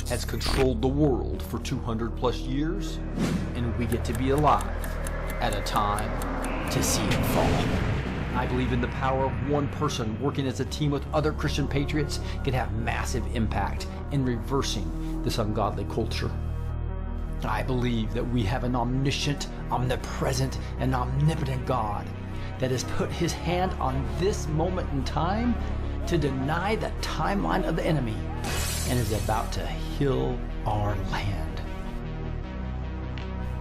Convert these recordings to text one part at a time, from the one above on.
has controlled the world for 200 plus years, and we get to be alive at a time to see it fall. I believe in the power of one person working as a team with other Christian patriots can have massive impact in reversing this ungodly culture. I believe that we have an omniscient, omnipresent, and omnipotent God that has put his hand on this moment in time to deny the timeline of the enemy and is about to heal our land.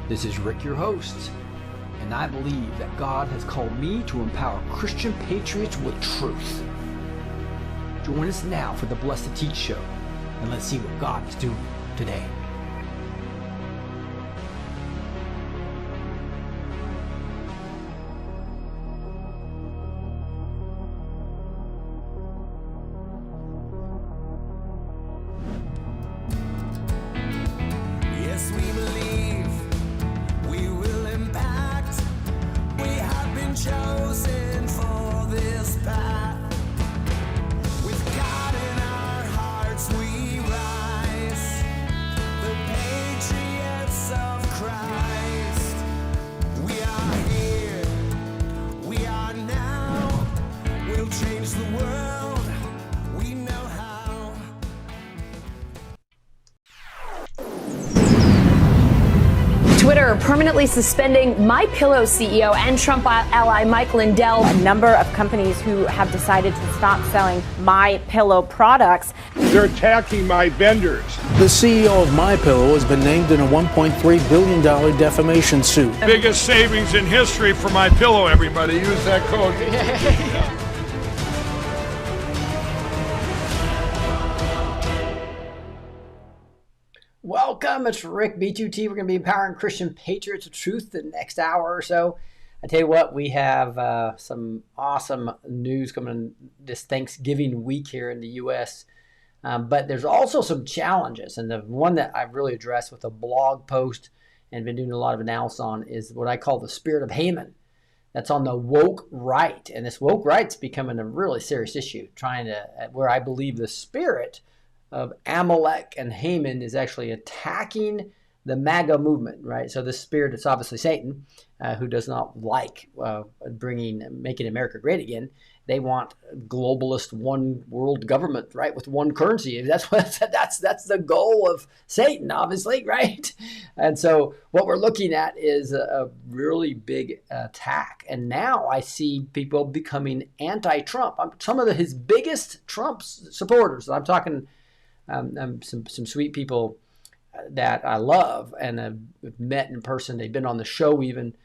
This is Rick, your host, and I believe that God has called me to empower Christian patriots with truth. Join us now for the Blessed to Teach show, and let's see what God is doing today. Twitter permanently suspending MyPillow CEO and Trump ally Mike Lindell. A number of companies who have decided to stop selling MyPillow products. They're attacking my vendors. The CEO of MyPillow has been named in a $1.3 billion defamation suit. Biggest savings in history for MyPillow, everybody. Use that code. Welcome, it's Rick, B2T. We're going to be empowering Christian patriots of truth the next hour or so. I tell you what, we have some awesome news coming this Thanksgiving week here in the U.S., but there's also some challenges, and the one that I've really addressed with a blog post and been doing a lot of analysis on is what I call the spirit of Haman. That's on the woke right, and this woke right's becoming a really serious issue, where I believe the spirit of Amalek and Haman is actually attacking the movement, right? So this spirit, it's obviously Satan, who does not like making America great again. They want globalist one world government, right, with one currency. That's the goal of Satan, obviously, right? And so what we're looking at is a really big attack. And now I see people becoming anti-Trump. Some of his biggest Trump supporters, I'm talking some sweet people that I love and have met in person. They've been on the show even,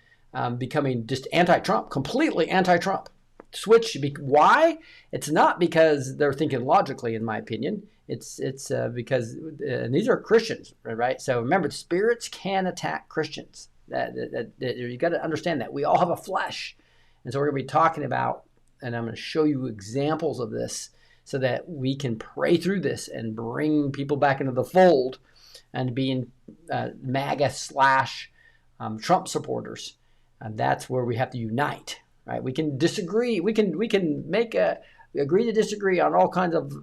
becoming just anti-Trump, completely anti-Trump. Switch. Why? It's not because they're thinking logically, in my opinion. It's because these are Christians, right? So remember, spirits can attack Christians. That you got to understand that we all have a flesh, and so we're going to be talking about, and I'm going to show you examples of this, so that we can pray through this and bring people back into the fold and being MAGA / Trump supporters. And that's where we have to unite, right? We can disagree. We can agree to disagree on all kinds of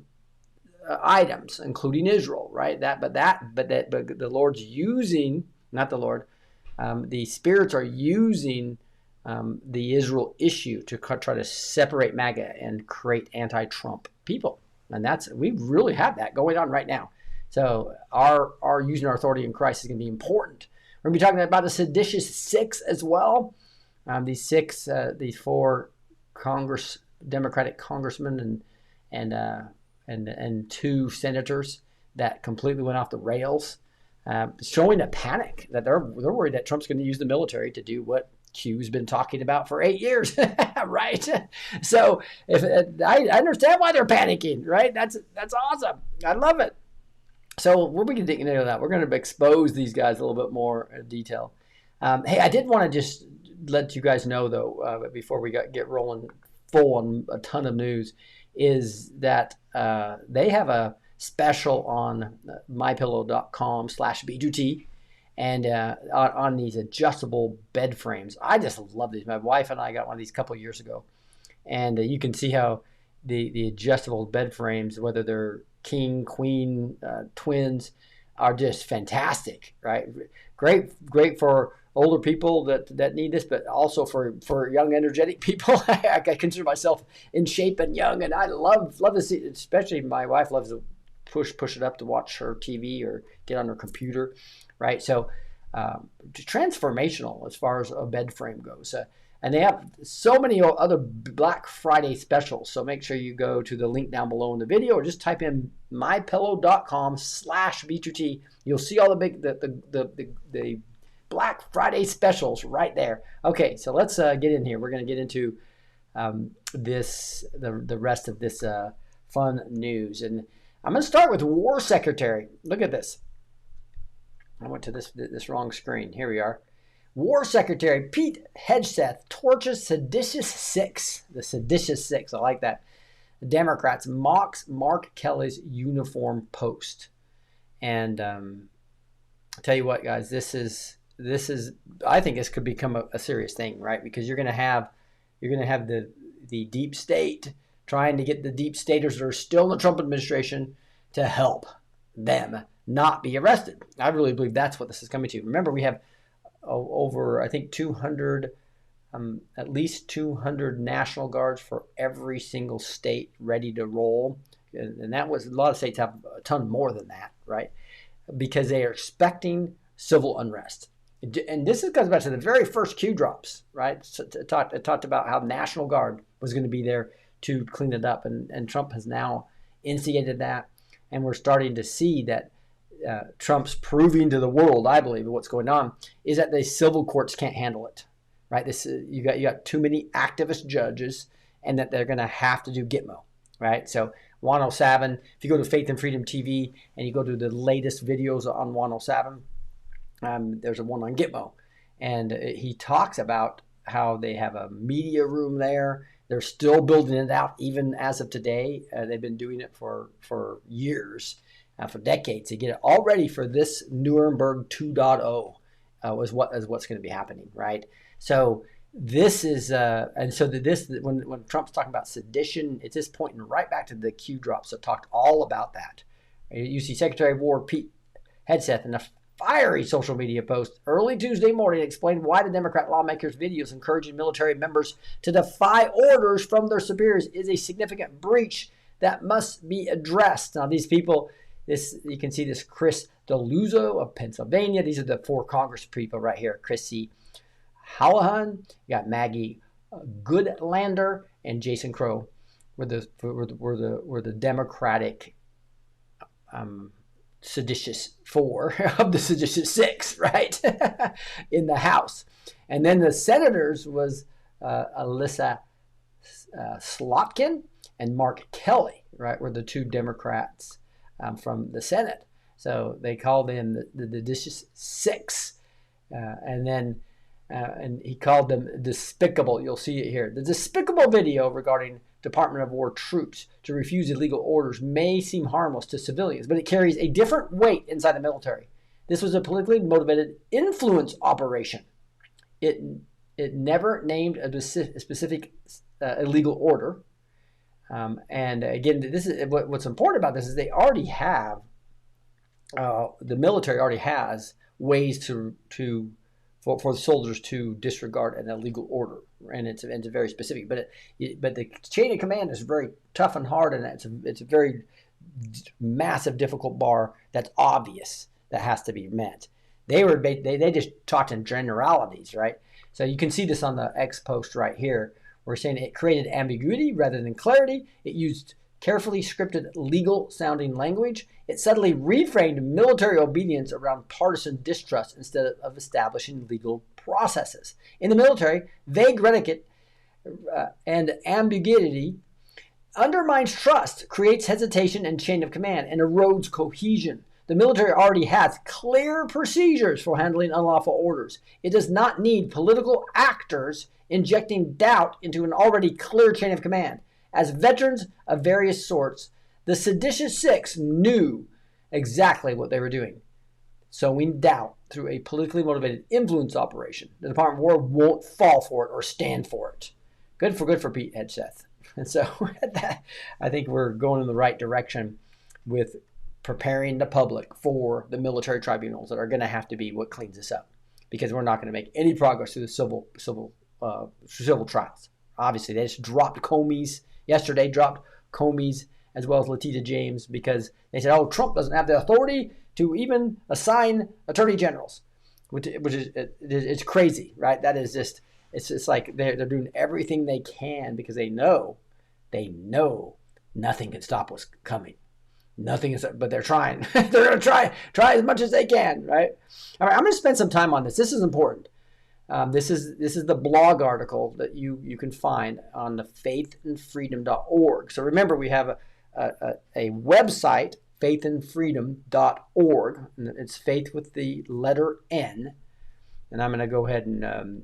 items, including Israel, right? But the Lord's using, not the Lord, the spirits are using the Israel issue to try to separate MAGA and create anti-Trump people. And we really have that going on right now. So our using our authority in Christ is going to be important. We're going to be talking about the seditious six as well. These four Democratic congressmen and two senators that completely went off the rails, showing a panic that they're worried that Trump's going to use the military to do what Q's been talking about for 8 years, right? So I understand why they're panicking, right? That's awesome. I love it. So we're going to dig into that. We're going to expose these guys a little bit more in detail. Hey, I did want to just let you guys know, though, before we get rolling full on a ton of news, is that they have a special on mypillow.com/B2T. And on these adjustable bed frames. I just love these. My wife and I got one of these a couple of years ago. And you can see how the adjustable bed frames, whether they're king, queen, twins are just fantastic, right? Great for older people that need this, but also for young, energetic people. I consider myself in shape and young, and I love to see, especially my wife loves to push it up to watch her TV or get on her computer, right? So transformational as far as a bed frame goes. And they have so many other Black Friday specials. So make sure you go to the link down below in the video, or just type in mypillow.com/B2T. You'll see all the Black Friday specials right there. Okay, so let's get in here. We're going to get into the rest of this fun news. And I'm going to start with War Secretary. Look at this. I went to this wrong screen. Here we are. War Secretary Pete Hegseth torches seditious six. The seditious six. I like that. The Democrats mocks Mark Kelly's uniform post. And I'll tell you what, guys, this is I think this could become a serious thing, right? Because you're going to have the deep state trying to get the deep staters that are still in the Trump administration to help them not be arrested. I really believe that's what this is coming to. Remember, we have over, I think, 200, at least 200 National Guards for every single state ready to roll. And that was, a lot of states have a ton more than that, right? Because they are expecting civil unrest. And this goes back to the very first Q drops, right? So it talked about how National Guard was going to be there to clean it up. And Trump has now instigated that. And we're starting to see that Trump's proving to the world, I believe, what's going on is that the civil courts can't handle it, right? You got too many activist judges, and that they're going to have to do Gitmo, right? So 107, if you go to Faith and Freedom TV and you go to the latest videos on 107, there's a one on Gitmo, and he talks about how they have a media room there. They're still building it out even as of today. They've been doing it for years. For decades to get it all ready for this Nuremberg 2.0 is what's going to be happening, right? So this is when Trump's talking about sedition, it's just pointing right back to the Q drops that talked all about that. You see Secretary of War Pete Hegseth in a fiery social media post early Tuesday morning explained why the Democrat lawmakers' videos encouraging military members to defy orders from their superiors is a significant breach that must be addressed. Now, these people. You can see this Chris Deluzzo of Pennsylvania. These are the 4 Congress people right here. Chrissy Hallahan, you got Maggie Goodlander, and Jason Crow were the Democratic seditious 4 of the seditious 6, right, in the House. And then the senators was Alyssa Slotkin and Mark Kelly, right, were the 2 Democrats from the Senate. So they called in the seditious 6, and he called them despicable. You'll see it here. The despicable video regarding Department of War troops to refuse illegal orders may seem harmless to civilians, but it carries a different weight inside the military. This was a politically motivated influence operation. It never named a specific illegal order. And again, this is what's important about this is they already have the military already has ways for the soldiers to disregard an illegal order, and it's very specific. But the chain of command is very tough and hard, and it's a very massive, difficult bar that's obvious that has to be met. They just talked in generalities, right? So you can see this on the X post right here. We're saying it created ambiguity rather than clarity. It used carefully scripted legal-sounding language. It subtly reframed military obedience around partisan distrust instead of establishing legal processes. In the military, vague rhetoric and ambiguity undermines trust, creates hesitation and chain of command, and erodes cohesion. The military already has clear procedures for handling unlawful orders. It does not need political actors injecting doubt into an already clear chain of command. As veterans of various sorts, the seditious 6 knew exactly what they were doing. Sowing doubt through a politically motivated influence operation. The Department of War won't fall for it or stand for it. Good for Pete Hegseth. And so I think we're going in the right direction with preparing the public for the military tribunals that are going to have to be what cleans this up, because we're not going to make any progress through the civil trials. Obviously, they just dropped Comey's yesterday, as well as Letitia James, because they said, oh, Trump doesn't have the authority to even assign attorney generals, which is it's crazy, right? That is just, it's just like they're doing everything they can because they know nothing can stop what's coming. Nothing is, but they're trying. They're going to try as much as they can, right? All right, I'm going to spend some time on this. This is important. This is the blog article that you can find on the faithandfreedom.org. So remember, we have a website, faithandfreedom.org. And it's faith with the letter N. And I'm going to go ahead and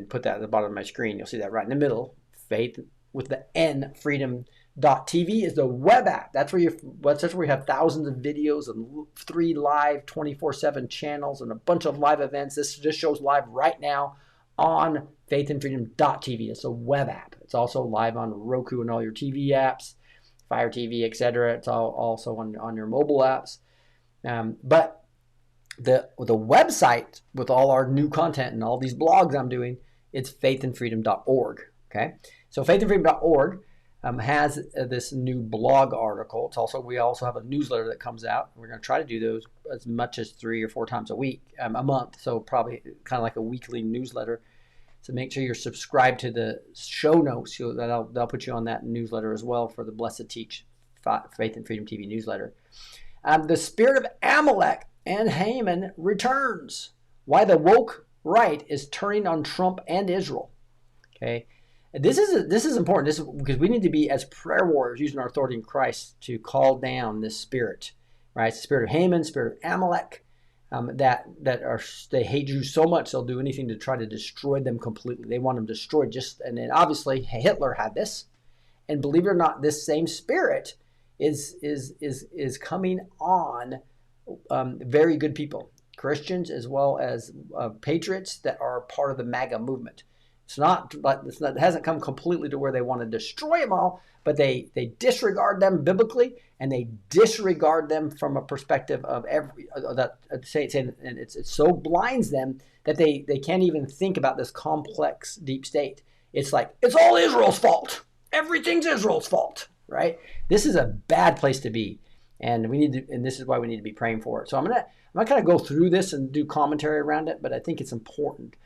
put that at the bottom of my screen. You'll see that right in the middle. Faith with the N, freedom.tv is the web app. That's where we have thousands of videos and 3 live 24/7 channels and a bunch of live events. This just shows live right now on faithandfreedom.tv. It's a web app. It's also live on Roku and all your TV apps, Fire TV, etc. It's all also on your mobile apps. But the website with all our new content and all these blogs I'm doing, it's faithandfreedom.org. Okay, so faithandfreedom.org has this new blog article. We also have a newsletter that comes out. We're going to try to do those as much as 3 or 4 times a month. So probably kind of like a weekly newsletter. So make sure you're subscribed to the show notes. They'll put you on that newsletter as well for the Blessed Teach Faith and Freedom TV newsletter. The spirit of Amalek and Haman returns. Why the woke right is turning on Trump and Israel. Okay. This is important. This is because we need to be, as prayer warriors, using our authority in Christ to call down this spirit, right? It's the spirit of Haman, spirit of Amalek, they hate Jews so much they'll do anything to try to destroy them completely. They want them destroyed. And then obviously Hitler had this, and believe it or not, this same spirit is coming on very good people, Christians as well as patriots that are part of the MAGA movement. It hasn't come completely to where they want to destroy them all, but they disregard them biblically, and they disregard them from a perspective of and it so blinds them that they can't even think about this complex deep state. It's like, it's all Israel's fault. Everything's Israel's fault, right? This is a bad place to be, and this is why we need to be praying for it. So I'm gonna kind of go through this and do commentary around it, but I think it's important.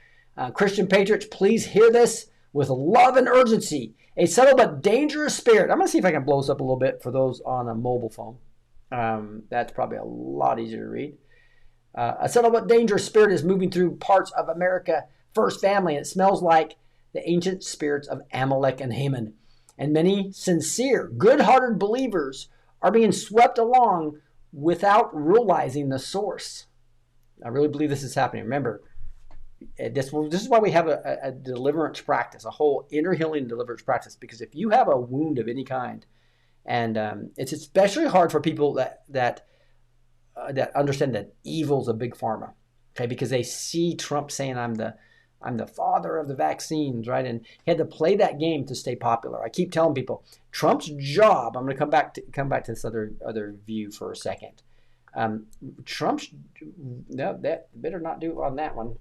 Christian patriots, please hear this with love and urgency. A subtle but dangerous spirit. I'm going to see if I can blow this up a little bit for those on a mobile phone. That's probably a lot easier to read. A subtle but dangerous spirit is moving through parts of America First Family, and it smells like the ancient spirits of Amalek and Haman. And many sincere, good-hearted believers are being swept along without realizing the source. I really believe this is happening. Remember, this is why we have a deliverance practice, a whole inner healing deliverance practice, because if you have a wound of any kind, and it's especially hard for people that understand that evil's a big pharma, okay, because they see Trump saying I'm the father of the vaccines, right? And he had to play that game to stay popular. I keep telling people, Trump's job, I'm going to come back to this other view for a second. That better not do on that one.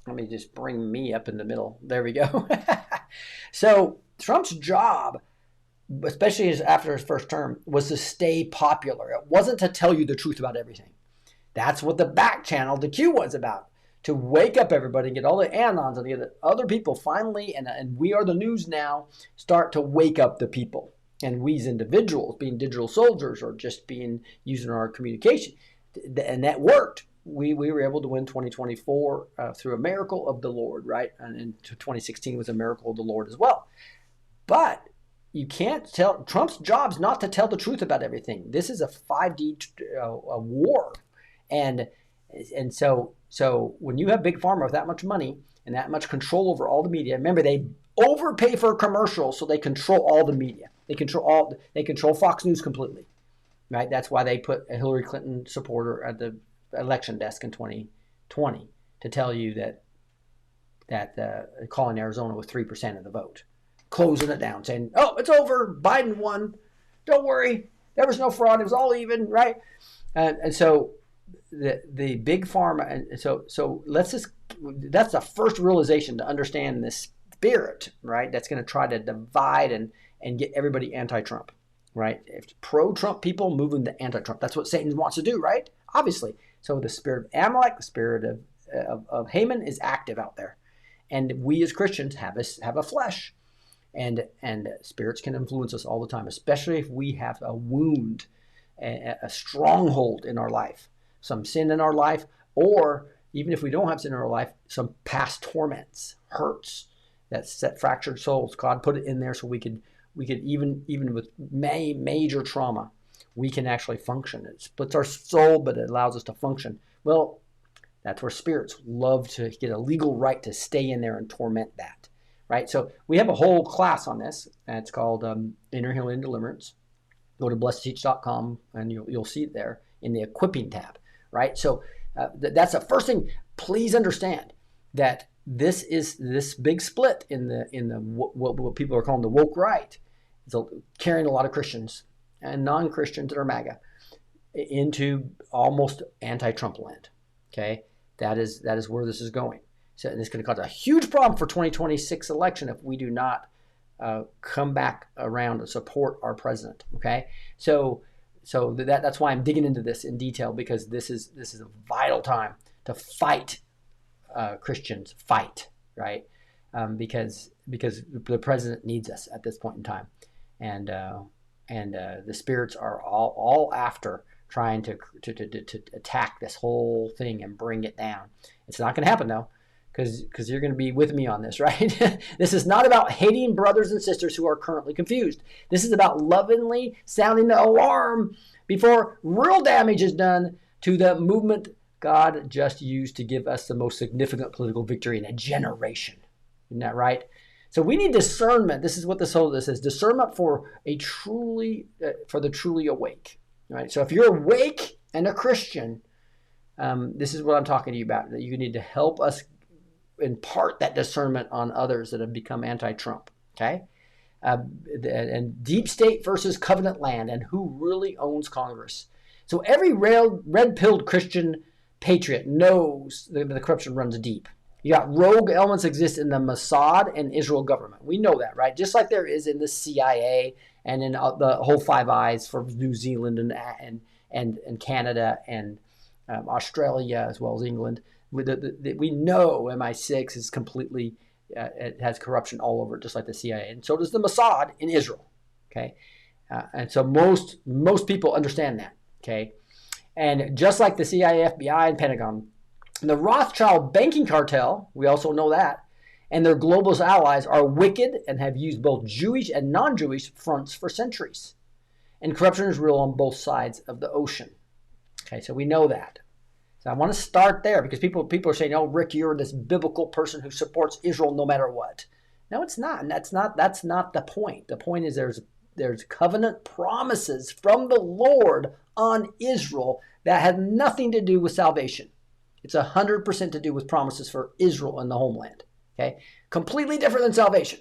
Let me just bring me up in the middle. There we go. So Trump's job, especially after his first term, was to stay popular. It wasn't to tell you the truth about everything. That's what the back channel, the Q, was about. To wake up everybody and get all the anons and get other people finally, and we are the news now, start to wake up the people. And we as individuals, being digital soldiers or just using our communication. And that worked. We were able to win 2024 through a miracle of the Lord, right? And 2016 was a miracle of the Lord as well. But you can't tell, Trump's job's not to tell the truth about everything. This is a 5D war. And so when you have Big Pharma with that much money and that much control over all the media, remember, they overpay for commercials, so they control all the media. They control Fox News completely, right? That's why they put a Hillary Clinton supporter at the election desk in 2020 to tell you that calling Arizona with 3% of the vote, closing it down, saying, "Oh, it's over. Biden won. Don't worry. There was no fraud. It was all even, right? And so the big pharma, and so let's just, that's the first realization to understand this spirit, right? That's going to try to divide and get everybody anti-Trump, right? If pro-Trump people moving to anti-Trump, that's what Satan wants to do, right? Obviously. So the spirit of Amalek, the spirit of Haman is active out there. And we as Christians have a flesh. And spirits can influence us all the time, especially if we have a wound, a stronghold in our life, some sin in our life, or even if we don't have sin in our life, some past torments, hurts that set fractured souls. God put it in there so we could even with major trauma, we can actually function. It splits our soul, but it allows us to function. Well, that's where spirits love to get a legal right to stay in there and torment that. Right, so we have a whole class on this, and it's called Inner Healing and Deliverance. Go to blessedteach.com, and you'll see it there in the equipping tab. Right, so that's the first thing. Please understand that this big split in the what people are calling the woke right is carrying a lot of Christians and non-Christians that are MAGA into almost anti-Trump land. Okay, that is where this is going. So it's going to cause a huge problem for 2026 election if we do not come back around to support our president. Okay, so that's why I'm digging into this in detail, because this is a vital time to fight Christians, right? Because the president needs us at this point in time, and the spirits are all after trying to attack this whole thing and bring it down. It's not going to happen though. Because you're going to be with me on this, right? This is not about hating brothers and sisters who are currently confused. This is about lovingly sounding the alarm before real damage is done to the movement God just used to give us the most significant political victory in a generation. Isn't that right? So we need discernment. This is what this is: discernment for the truly awake. Right? So if you're awake and a Christian, this is what I'm talking to you about. That you need to help us impart that discernment on others that have become anti-Trump, okay? And deep state versus covenant land, and who really owns Congress. So every red-pilled Christian patriot knows the corruption runs deep. You got rogue elements exist in the Mossad and Israel government. We know that, right? Just like there is in the CIA and in the whole Five Eyes for New Zealand and Canada and Australia as well as England. We know MI6 is completely, it has corruption all over, just like the CIA, and so does the Mossad in Israel. Okay, and so most people understand that. Okay, and just like the CIA, FBI, and Pentagon, the Rothschild banking cartel, we also know that, and their globalist allies are wicked and have used both Jewish and non-Jewish fronts for centuries, and corruption is real on both sides of the ocean. Okay, so we know that. So I want to start there, because people are saying, "Oh, Rick, you're this biblical person who supports Israel no matter what." No, it's not. And that's not the point. The point is there's covenant promises from the Lord on Israel that have nothing to do with salvation. It's 100% to do with promises for Israel and the homeland. Okay, completely different than salvation.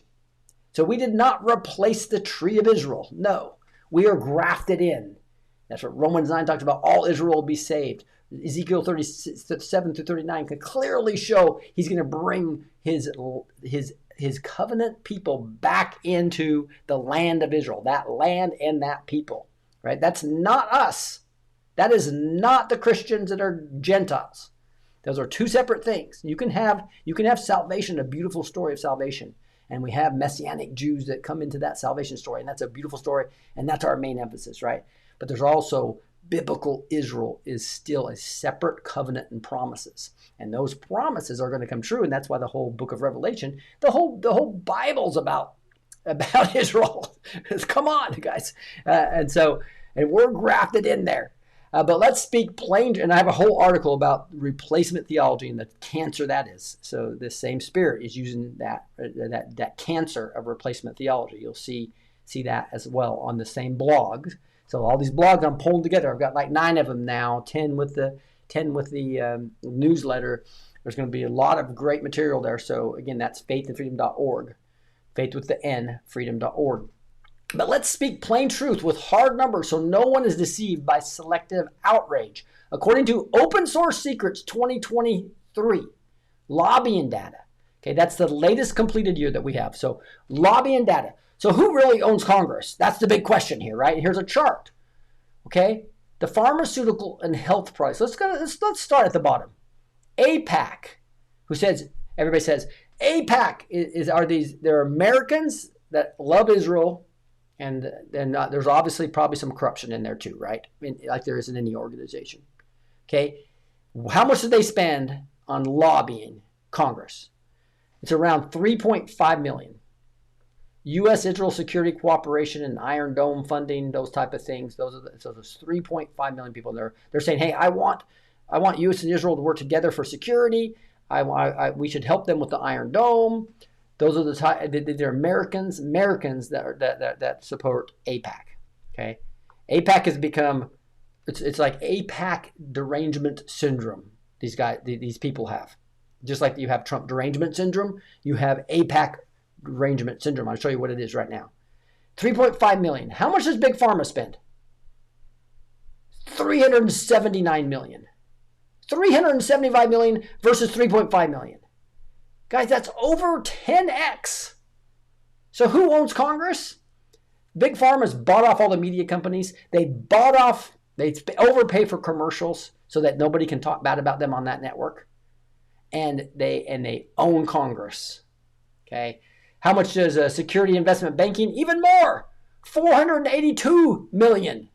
So we did not replace the tree of Israel. No, we are grafted in. That's what Romans 9 talks about. All Israel will be saved. Ezekiel 37 through 39 can clearly show he's going to bring his covenant people back into the land of Israel, that land and that people, right? That's not us. That is not the Christians that are Gentiles. Those are two separate things. You can have salvation, a beautiful story of salvation, and we have Messianic Jews that come into that salvation story, and that's a beautiful story, and that's our main emphasis, right? But there's also biblical Israel is still a separate covenant and promises. And those promises are going to come true. And that's why the whole book of Revelation, the whole Bible's about Israel. Come on, guys. And we're grafted in there. But let's speak plain. And I have a whole article about replacement theology and the cancer that is. So this same spirit is using that cancer of replacement theology. You'll see that as well on the same blog. So all these blogs I'm pulling together, I've got like 9 of them now, 10 with the newsletter. There's going to be a lot of great material there. So again, that's faithandfreedom.org, faith with the N, freedom.org. But let's speak plain truth with hard numbers so no one is deceived by selective outrage. According to Open Source Secrets 2023, lobbying data. Okay, that's the latest completed year that we have. So lobbying data. So who really owns Congress? That's the big question here, right? Here's a chart. Okay, the pharmaceutical and health price. Let's start at the bottom. AIPAC, who says, everybody says, AIPAC they're Americans that love Israel, and then there's obviously probably some corruption in there too, right? I mean, like there is in any organization. Okay, how much do they spend on lobbying Congress? It's around 3.5 million. U.S. Israel security cooperation and Iron Dome funding, those type of things. So there's 3.5 million people there. They're saying, hey, I want U.S. and Israel to work together for security. We should help them with the Iron Dome. Those are they're Americans that support AIPAC. Okay, AIPAC has become it's like AIPAC derangement syndrome. These people have, just like you have Trump derangement syndrome, you have AIPAC derangement syndrome. I'll show you what it is right now. 3.5 million. How much does Big Pharma spend? 379 million. 375 million versus 3.5 million. Guys, that's over 10x. So who owns Congress? Big Pharma's bought off all the media companies. They overpay for commercials so that nobody can talk bad about them on that network. And they own Congress. Okay. How much does security investment banking? Even more. 482 million.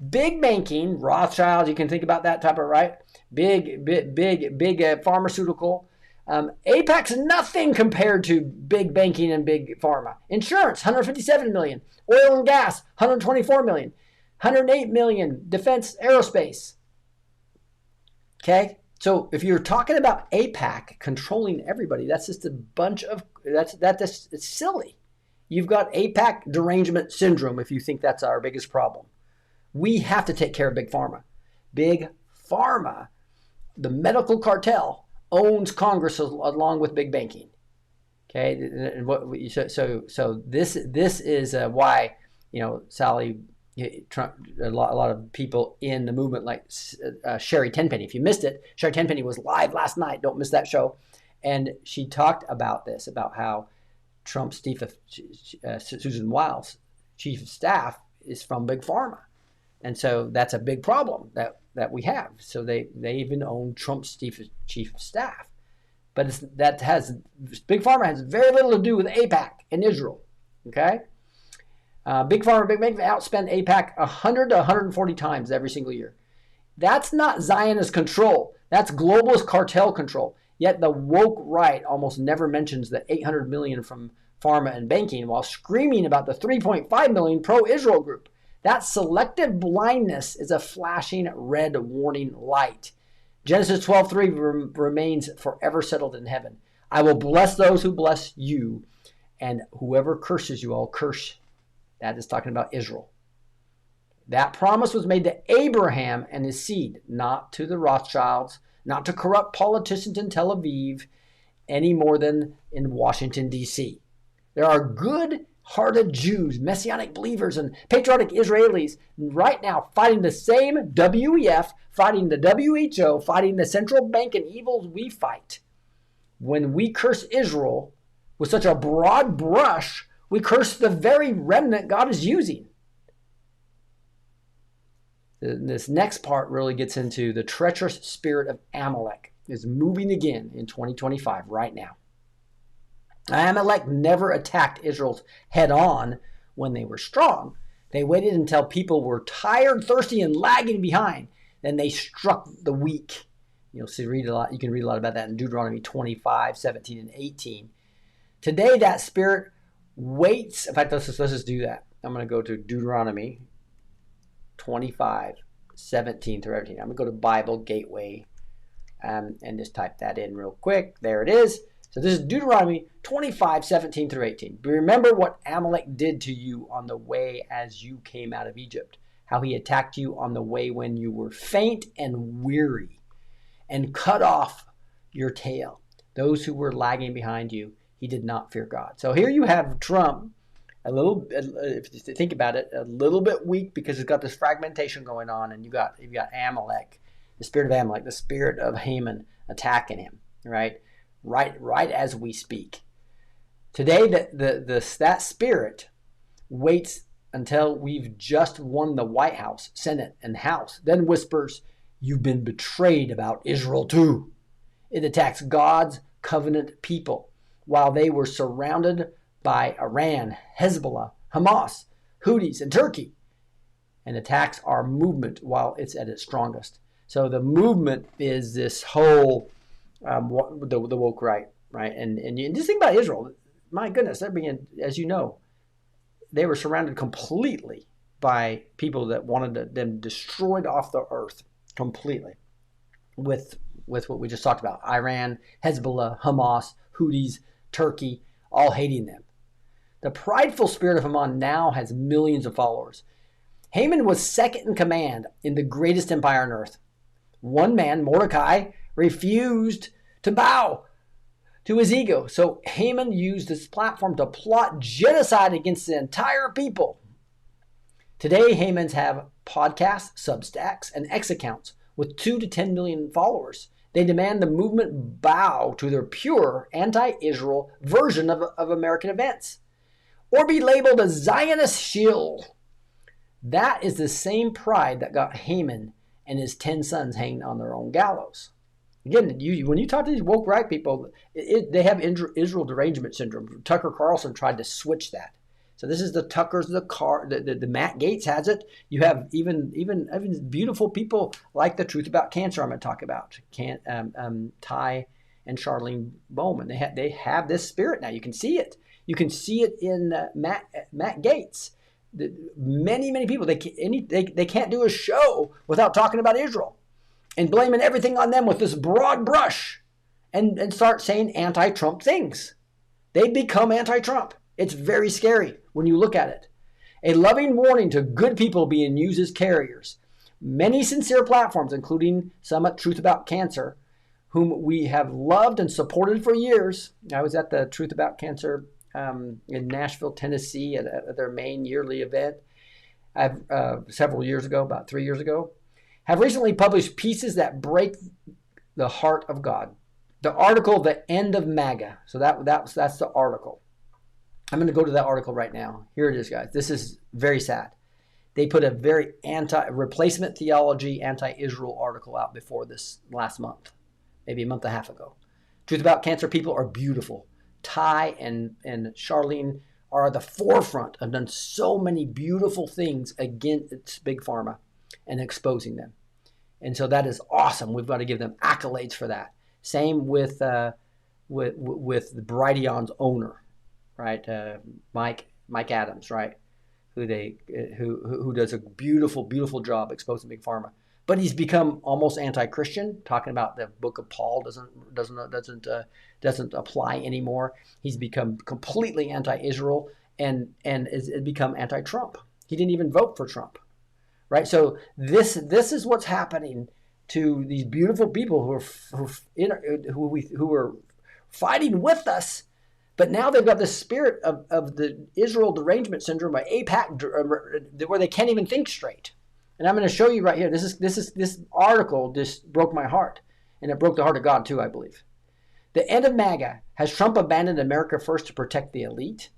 Big banking, Rothschild, you can think about that type of, right? Big pharmaceutical. AIPAC's nothing compared to big banking and big pharma. Insurance, 157 million. Oil and gas, 124 million. 108 million. Defense, aerospace. Okay? So if you're talking about AIPAC controlling everybody, that's just a bunch of, it's silly. You've got AIPAC derangement syndrome if you think that's our biggest problem. We have to take care of Big Pharma. Big Pharma, the medical cartel, owns Congress along with big banking. Okay, so this is why, Sally, Trump, a lot of people in the movement like Sherry Tenpenny. If you missed it, Sherry Tenpenny was live last night. Don't miss that show. And she talked about this, about how Trump's Susan Wiles, chief of staff, is from Big Pharma. And so that's a big problem that we have. So they even own Trump's chief of staff. But Big Pharma has very little to do with AIPAC in Israel. Okay? Big Pharma, Big Bank outspend AIPAC 100 to 140 times every single year. That's not Zionist control. That's globalist cartel control. Yet the woke right almost never mentions the 800 million from pharma and banking while screaming about the 3.5 million pro-Israel group. That selective blindness is a flashing red warning light. Genesis 12:3 remains forever settled in heaven. I will bless those who bless you, and whoever curses you, I'll curse. That is talking about Israel. That promise was made to Abraham and his seed, not to the Rothschilds, not to corrupt politicians in Tel Aviv, any more than in Washington, D.C. There are good-hearted Jews, Messianic believers, and patriotic Israelis right now fighting the same WEF, fighting the WHO, fighting the central bank and evils we fight. When we curse Israel with such a broad brush, we curse the very remnant God is using. This next part really gets into the treacherous spirit of Amalek is moving again in 2025 right now. Amalek never attacked Israel head on when they were strong. They waited until people were tired, thirsty, and lagging behind. Then they struck the weak. You can read a lot about that in Deuteronomy 25, 17, and 18. Today, that spirit waits. In fact, let's just do that. I'm going to go to Deuteronomy 25, 17 through 18. I'm going to go to Bible Gateway and just type that in real quick. There it is. So this is Deuteronomy 25, 17 through 18. Remember what Amalek did to you on the way as you came out of Egypt, how he attacked you on the way when you were faint and weary and cut off your tail. Those who were lagging behind you, he did not fear God. So here you have Trump if you think about it, a little bit weak because it's got this fragmentation going on, and you've got Amalek, the spirit of Amalek, the spirit of Haman attacking him, right as we speak. Today, that spirit waits until we've just won the White House, Senate, and House, then whispers, "You've been betrayed about Israel too." It attacks God's covenant people while they were surrounded by Iran, Hezbollah, Hamas, Houthis, and Turkey, and attacks our movement while it's at its strongest. So the movement is this whole the woke right, and you just think about Israel. My goodness, they're being, as you know, they were surrounded completely by people that wanted them destroyed off the earth completely, with what we just talked about: Iran, Hezbollah, Hamas, Houthis, Turkey, all hating them. The prideful spirit of Haman now has millions of followers. Haman was second in command in the greatest empire on earth. One man, Mordecai, refused to bow to his ego. So Haman used this platform to plot genocide against the entire people. Today, Hamans have podcasts, Substacks, and X accounts with 2 to 10 million followers. They demand the movement bow to their pure anti-Israel version of American events, or be labeled a Zionist shill. That is the same pride that got Haman and his 10 sons hanging on their own gallows. Again, when you talk to these woke right people, they have Israel derangement syndrome. Tucker Carlson tried to switch that. So this is the Tuckers, the Matt Gaetz has it. You have even beautiful people like the Truth About Cancer I'm going to talk about. Ty and Charlene Bowman. They have this spirit now. You can see it. You can see it in Matt Gaetz. Many people, they can't do a show without talking about Israel and blaming everything on them with this broad brush and start saying anti-Trump things. They become anti-Trump. It's very scary when you look at it. A loving warning to good people being used as carriers. Many sincere platforms, including some at Truth About Cancer, whom we have loved and supported for years. I was at the Truth About Cancer in Nashville, Tennessee at their main yearly event several years ago, about 3 years ago, have recently published pieces that break the heart of God. The article, The End of MAGA. So that's the article. I'm going to go to that article right now. Here it is, guys. This is very sad. They put a very replacement theology, anti-Israel article out before this last month, maybe a month and a half ago. Truth About Cancer people are beautiful. Ty and Charlene are at the forefront of done so many beautiful things against Big Pharma and exposing them. And so that is awesome. We've got to give them accolades for that. Same with Brighteon's owner, right? Mike Adams, right? Who does a beautiful job exposing Big Pharma. But he's become almost anti-Christian, talking about the book of Paul doesn't apply anymore. He's become completely anti-Israel and has become anti-Trump. He didn't even vote for Trump, right? So this is what's happening to these beautiful people who are fighting with us, but now they've got the spirit of the Israel derangement syndrome by AIPAC, where they can't even think straight. And I'm going to show you right here. This article just broke my heart, and it broke the heart of God too, I believe. The end of MAGA. Has Trump abandoned America first to protect the elite?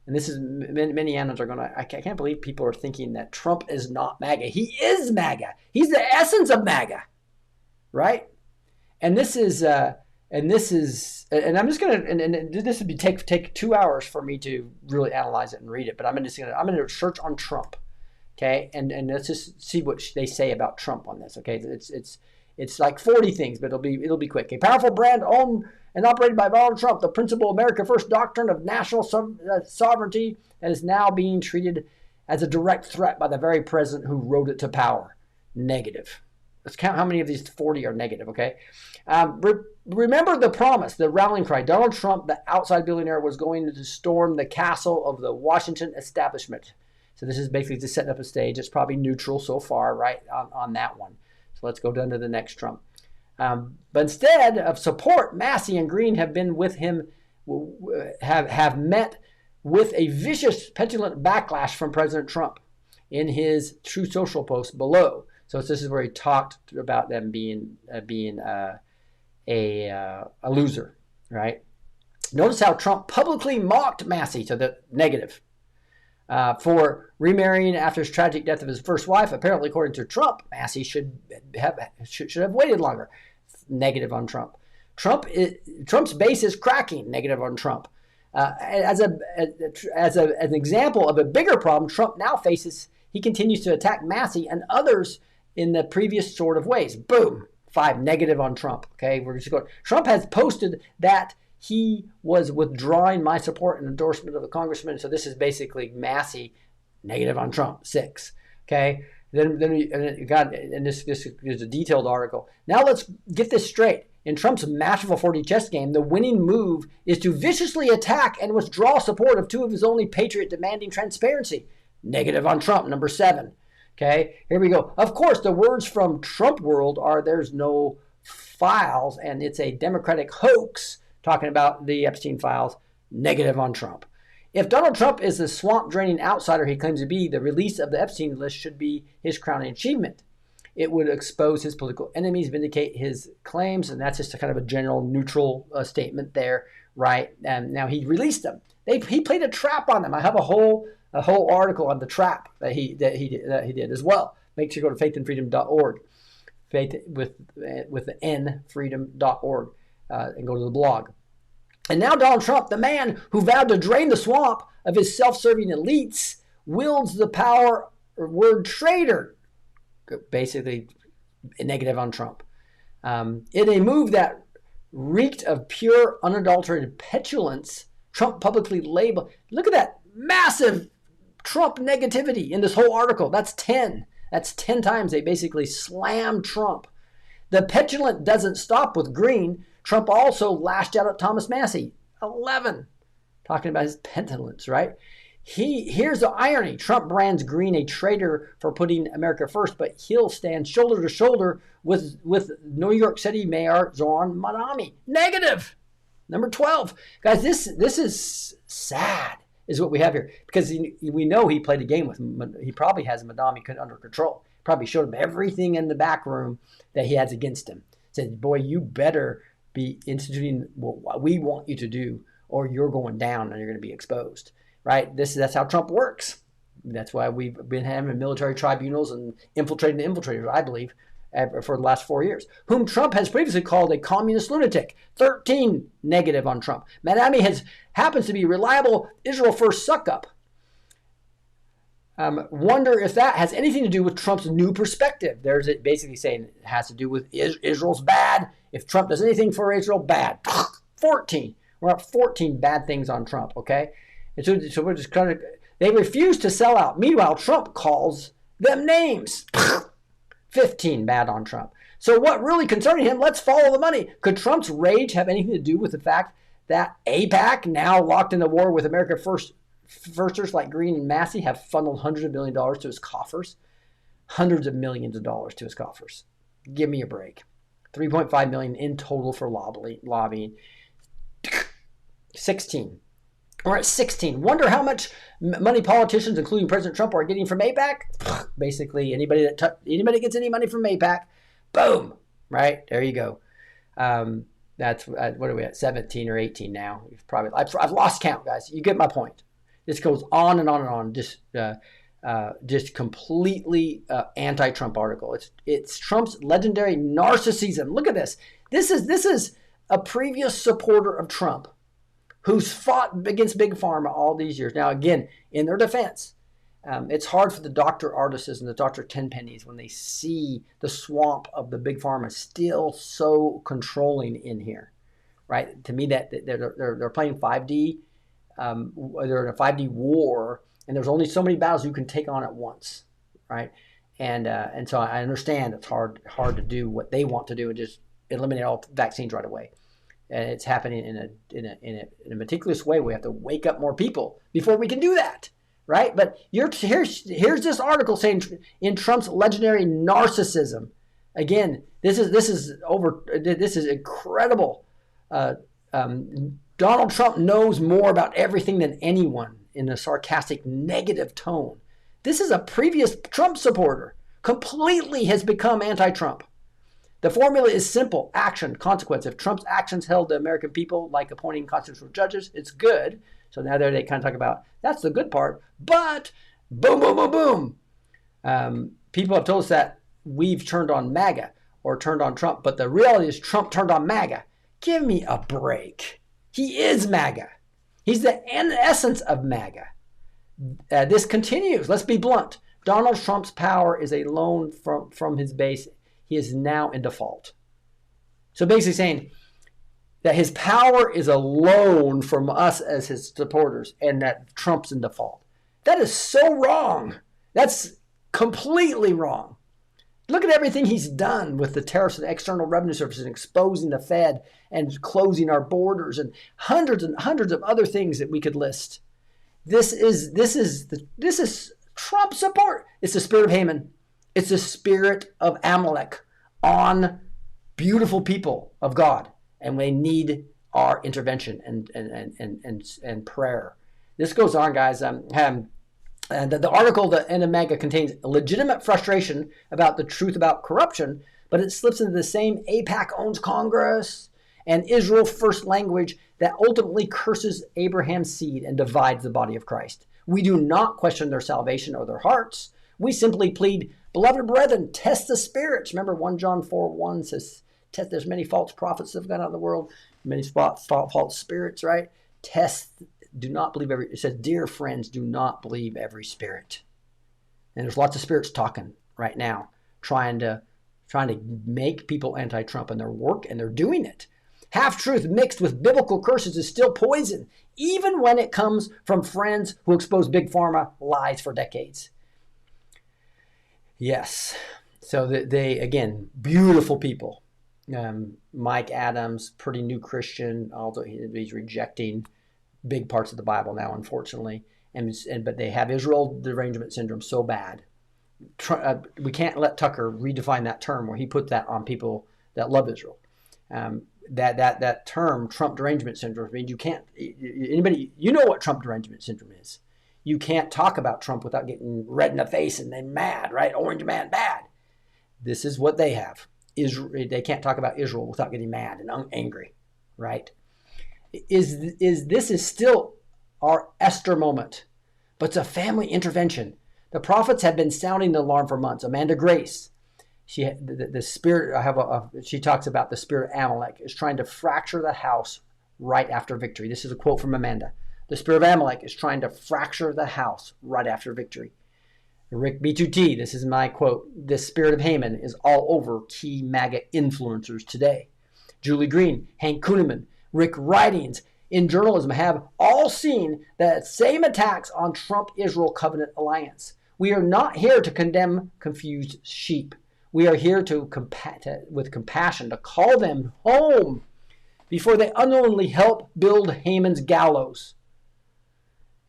And this is, many analysts are going to, I can't believe people are thinking that Trump is not MAGA. He is MAGA. He's the essence of MAGA, right? And this is, and I'm just going to, and this would take 2 hours for me to really analyze it and read it, but I'm going to search on Trump. Okay, and let's just see what they say about Trump on this. Okay, it's like 40 things, but it'll be quick. A powerful brand owned and operated by Donald Trump, the principal America First doctrine of national sovereignty, that is now being treated as a direct threat by the very president who rode it to power. Negative. Let's count how many of these 40 are negative. Okay, remember the promise, the rallying cry. Donald Trump, the outside billionaire, was going to storm the castle of the Washington establishment. So this is basically just setting up a stage. It's probably neutral so far, right, on that one. So let's go down to the next Trump. But instead of support, Massey and Green have been with him, have met with a vicious, petulant backlash from President Trump in his Truth Social post below. So this is where he talked about them being a loser, right? Notice how Trump publicly mocked Massey, so the negative, for remarrying after his tragic death of his first wife. Apparently, according to Trump, Massey should have waited longer. Negative on Trump. Trump's base is cracking. Negative on Trump. As an example of a bigger problem Trump now faces, he continues to attack Massey and others in the previous sort of ways. Boom. 5 negative on Trump. Okay, we're just going. Trump has posted that he was withdrawing my support and endorsement of the congressman. So this is basically Massey, negative on Trump. 6. Okay. Then this is a detailed article. Now let's get this straight. In Trump's masterful 4D chess game, the winning move is to viciously attack and withdraw support of 2 of his only patriot demanding transparency. Negative on Trump, number 7. Okay, here we go. Of course, the words from Trump world are there's no files and it's a Democratic hoax talking about the Epstein files. Negative on Trump. If Donald Trump is the swamp draining outsider he claims to be, the release of the Epstein list should be his crowning achievement. It would expose his political enemies, vindicate his claims, and that's just a kind of a general neutral statement there, right? And now he released them. He played a trap on them. I have a whole article on the trap that he did as well. Make sure you go to faithandfreedom.org, faith with the N freedom.org, and go to the blog. And now Donald Trump, the man who vowed to drain the swamp of his self-serving elites, wields the power word traitor. Basically, negative on Trump. In a move that reeked of pure, unadulterated petulance, Trump publicly labeled. Look at that massive Trump negativity in this whole article. That's 10. That's 10 times they basically slammed Trump. The petulant doesn't stop with Green. Trump also lashed out at Thomas Massey. 11. Talking about his petulance, right? Here's the irony. Trump brands Green a traitor for putting America first, but he'll stand shoulder to shoulder with New York City Mayor Zohran Mamdani. Negative. Number 12. Guys, this is sad, is what we have here. Because we know he played a game with him. He probably has Mamdani under control. Probably showed him everything in the back room that he has against him. Said, boy, you better be instituting what we want you to do, or you're going down and you're going to be exposed. Right? That's how Trump works. That's why we've been having military tribunals and infiltrating the infiltrators, I believe, for the last 4 years, whom Trump has previously called a communist lunatic. 13 negative on Trump. Mamdani happens to be reliable Israel first suck-up. Wonder if that has anything to do with Trump's new perspective. There's it basically saying it has to do with Israel's bad. If Trump does anything for Israel, bad. 14. We're at 14 bad things on Trump, okay? And so we're just kind of, they refuse to sell out. Meanwhile, Trump calls them names. 15 bad on Trump. So what really concerning him? Let's follow the money. Could Trump's rage have anything to do with the fact that AIPAC, now locked in the war with America firsters like Green and Massey, have funneled hundreds of millions of dollars to his coffers? Hundreds of millions of dollars to his coffers. Give me a break. 3.5 million in total for lobbying. 16. We're at 16. Wonder how much money politicians, including President Trump, are getting from AIPAC? Basically, anybody that gets any money from AIPAC, boom, right? There you go. That's what are we at? 17 or 18 now? I've lost count, guys. You get my point. This goes on and on and on. Just completely anti-Trump article. It's Trump's legendary narcissism. Look at this. This is a previous supporter of Trump who's fought against Big Pharma all these years. Now, again, in their defense, it's hard for the Dr. Artists and the Dr. Tenpennies when they see the swamp of the Big Pharma still so controlling in here, right? To me, that they're playing 5D. They're in a 5D war, and there's only so many battles you can take on at once, right? And so I understand it's hard to do what they want to do and just eliminate all vaccines right away. And it's happening in a meticulous way. We have to wake up more people before we can do that, right? But here's this article saying in Trump's legendary narcissism. Again, this is incredible Donald Trump knows more about everything than anyone, in a sarcastic, negative tone. This is a previous Trump supporter, completely has become anti-Trump. The formula is simple: action, consequence. If Trump's actions held the American people, like appointing constitutional judges, it's good. So now there they kind of talk about, that's the good part. But boom, boom, boom, boom. People have told us that we've turned on MAGA or turned on Trump, but the reality is Trump turned on MAGA. Give me a break. He is MAGA. He's the essence of MAGA. This continues. Let's be blunt. Donald Trump's power is a loan from his base. He is now in default. So basically saying that his power is a loan from us as his supporters and that Trump's in default. That is so wrong. That's completely wrong. Look at everything he's done with the tariffs and external revenue services, exposing the Fed and closing our borders and hundreds of other things that we could list. This is Trump support. It's the spirit of Haman. It's the spirit of Amalek on beautiful people of God, and they need our intervention and prayer. This goes on, guys. And the article, the end of MAGA, contains legitimate frustration about the truth about corruption, but it slips into the same AIPAC owns Congress and Israel first language that ultimately curses Abraham's seed and divides the body of Christ. We do not question their salvation or their hearts. We simply plead, beloved brethren, test the spirits. Remember 1 John 4:1 says, there's many false prophets that have gone out in the world, many false spirits, right? Do not believe it says, dear friends, do not believe every spirit. And there's lots of spirits talking right now, trying to make people anti-Trump in their work, and they're doing it. Half-truth mixed with biblical curses is still poison, even when it comes from friends who expose Big Pharma lies for decades. Yes. So they again, beautiful people. Mike Adams, pretty new Christian, although he's rejecting big parts of the Bible now, unfortunately. But they have Israel derangement syndrome so bad. We can't let Tucker redefine that term where he put that on people that love Israel. That term, Trump derangement syndrome, means you can't, anybody, you know what Trump derangement syndrome is. You can't talk about Trump without getting red in the face and then mad, right? Orange man, bad. This is what they have. They can't talk about Israel without getting mad and angry, right? This is still our Esther moment, but it's a family intervention. The prophets have been sounding the alarm for months. Amanda Grace, she talks about the spirit of Amalek is trying to fracture the house right after victory. This is a quote from Amanda. The spirit of Amalek is trying to fracture the house right after victory. Rick B2T, this is my quote, this spirit of Haman is all over key MAGA influencers today. Julie Green, Hank Kuhneman, Rick Ridings in journalism have all seen the same attacks on Trump-Israel covenant alliance. We are not here to condemn confused sheep. We are here with compassion to call them home before they unknowingly help build Haman's gallows.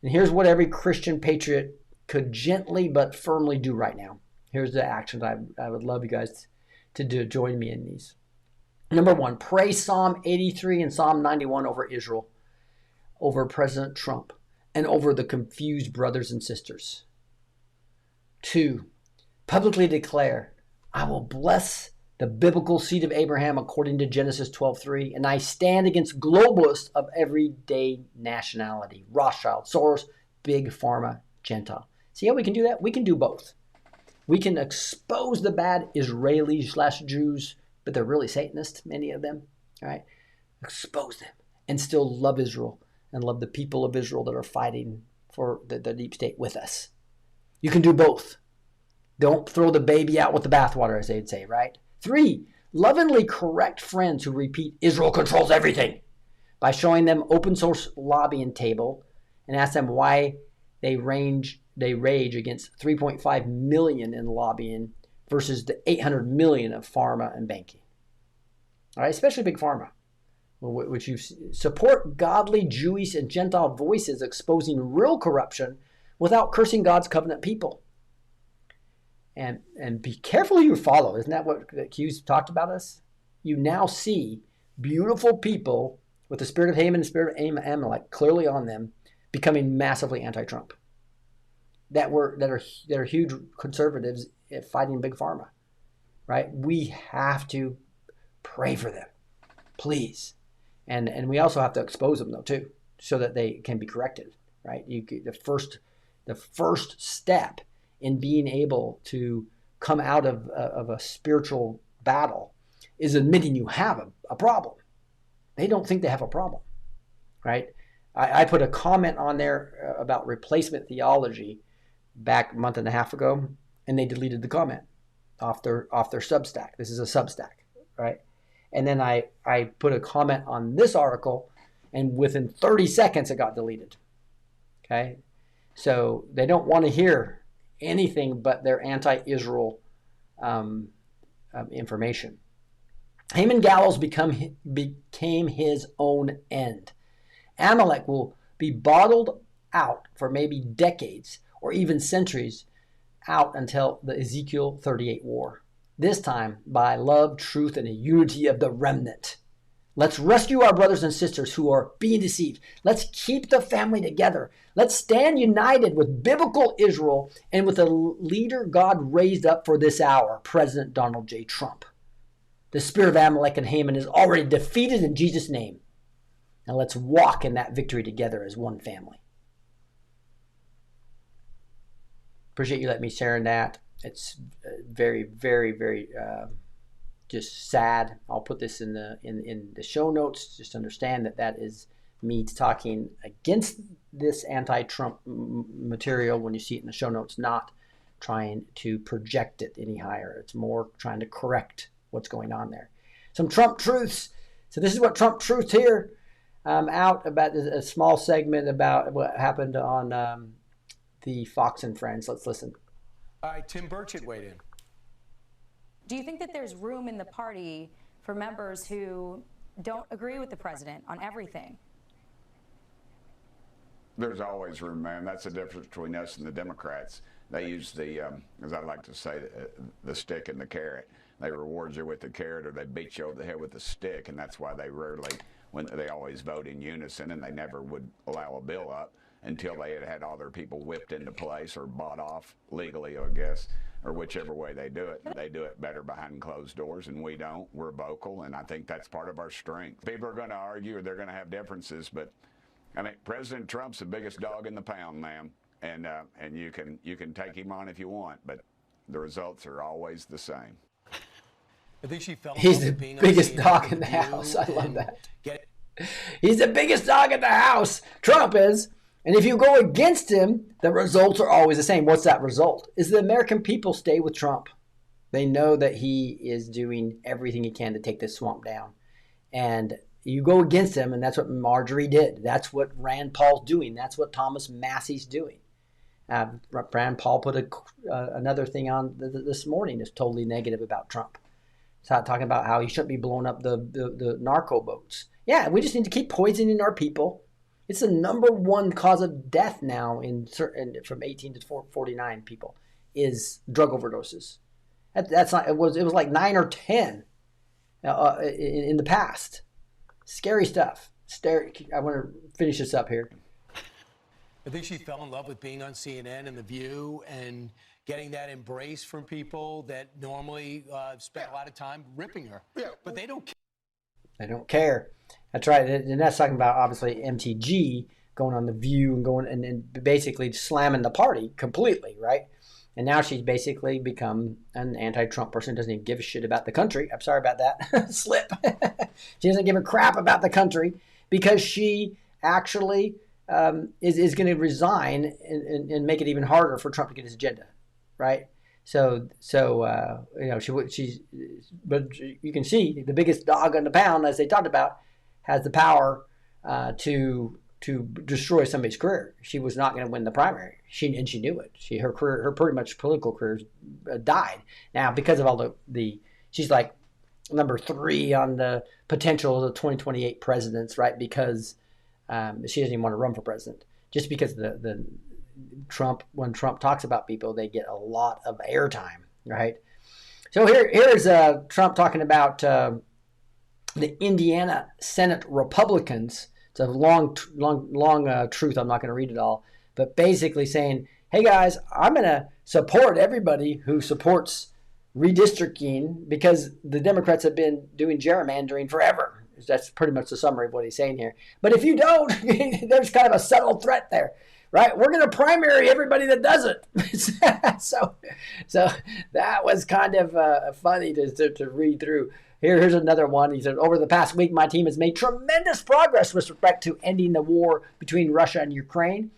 And here's what every Christian patriot could gently but firmly do right now. Here's the actions I would love you guys to do. Join me in these. Number 1, pray Psalm 83 and Psalm 91 over Israel, over President Trump, and over the confused brothers and sisters. 2, publicly declare, I will bless the biblical seed of Abraham according to Genesis 12:3, and I stand against globalists of everyday nationality, Rothschild, Soros, Big Pharma, Gentile. See how we can do that? We can do both. We can expose the bad Israelis/Jews, but they're really Satanists, many of them, all right? Expose them and still love Israel and love the people of Israel that are fighting for the deep state with us. You can do both. Don't throw the baby out with the bathwater, as they'd say, right? 3, lovingly correct friends who repeat Israel controls everything by showing them open source lobbying table and ask them why they rage against 3.5 million in lobbying versus the 800 million of pharma and banking. All right, especially big pharma, which you support godly Jewish and Gentile voices exposing real corruption without cursing God's covenant people. And be careful who you follow. Isn't that what Q's talked about us? You now see beautiful people with the spirit of Haman and the spirit of Amalek clearly on them, becoming massively anti-Trump. That are huge conservatives fighting big pharma, right? We have to pray for them, please, and we also have to expose them though too, so that they can be corrected, right? The first step in being able to come out of a spiritual battle is admitting you have a problem. They don't think they have a problem, right? I put a comment on there about replacement theology back a month and a half ago, and they deleted the comment off their Substack. This is a Substack, right? And then I put a comment on this article, and within 30 seconds it got deleted. Okay, so they don't want to hear anything but their anti-Israel information. Haman Gallows became his own end. Amalek will be bottled out for maybe decades or even centuries out until the Ezekiel 38 war. This time by love, truth, and a unity of the remnant. Let's rescue our brothers and sisters who are being deceived. Let's keep the family together. Let's stand united with biblical Israel and with the leader God raised up for this hour, President Donald J. Trump. The spirit of Amalek and Haman is already defeated in Jesus' name. Now let's walk in that victory together as one family. Appreciate you letting me share that. It's very, very, very just sad. I'll put this in the show notes. Just understand that is me talking against this anti-Trump material when you see it in the show notes, not trying to project it any higher. It's more trying to correct what's going on there. Some Trump truths. So this is what Trump truths here out about a small segment about what happened on the Fox and Friends. Let's listen. All right, Tim Burchett weighed in. Do you think that there's room in the party for members who don't agree with the president on everything? There's always room, man. That's the difference between us and the Democrats. They use the, as I like to say, the stick and the carrot. They reward you with the carrot, or they beat you over the head with the stick, and that's why they they always vote in unison, and they never would allow a bill up until they had all their people whipped into place or bought off legally, I guess, or whichever way they do it. They do it better behind closed doors, and we don't. We're vocal, and I think that's part of our strength. People are going to argue, or they're going to have differences, but I mean, President Trump's the biggest dog in the pound, ma'am, and you can take him on if you want, but the results are always the same. I think she felt he's the biggest dog in the house. I love that. He's the biggest dog in the house. Trump is. And if you go against him, the results are always the same. What's that result? Is the American people stay with Trump. They know that he is doing everything he can to take this swamp down. And you go against him, and that's what Marjorie did. That's what Rand Paul's doing. That's what Thomas Massey's doing. Rand Paul put another thing on this morning that's totally negative about Trump. Talking about how he shouldn't be blowing up the narco boats. Yeah, we just need to keep poisoning our people. It's the number one cause of death now from 18 to 49 people is drug overdoses. That's not. It was like 9 or 10 in the past. Scary stuff. I want to finish this up here. I think she fell in love with being on CNN and The View and getting that embrace from people that normally spend a lot of time ripping her. Yeah. But they don't care. They don't care. That's right. And that's talking about, obviously, MTG going on The View and going and basically slamming the party completely, right? And now she's basically become an anti-Trump person, doesn't even give a shit about the country. I'm sorry about that. Slip. She doesn't give a crap about the country because she actually is going to resign and make it even harder for Trump to get his agenda, right? So but you can see the biggest dog on the pound, as they talked about, has the power to destroy somebody's career. She was not going to win the primary. She knew it. Her pretty much political career died. Now because of all she's like number 3 on the potential of the 2028 presidents, right? Because she doesn't even want to run for president, just because when Trump talks about people, they get a lot of airtime, right? So here's Trump talking about the Indiana Senate Republicans. It's a long truth. I'm not going to read it all, but basically saying, hey guys, I'm going to support everybody who supports redistricting because the Democrats have been doing gerrymandering forever. That's pretty much the summary of what he's saying here. But if you don't, there's kind of a subtle threat there, right? We're going to primary everybody that doesn't. so that was kind of funny to read through. Here's another one. He said, over the past week, my team has made tremendous progress with respect to ending the war between Russia and Ukraine.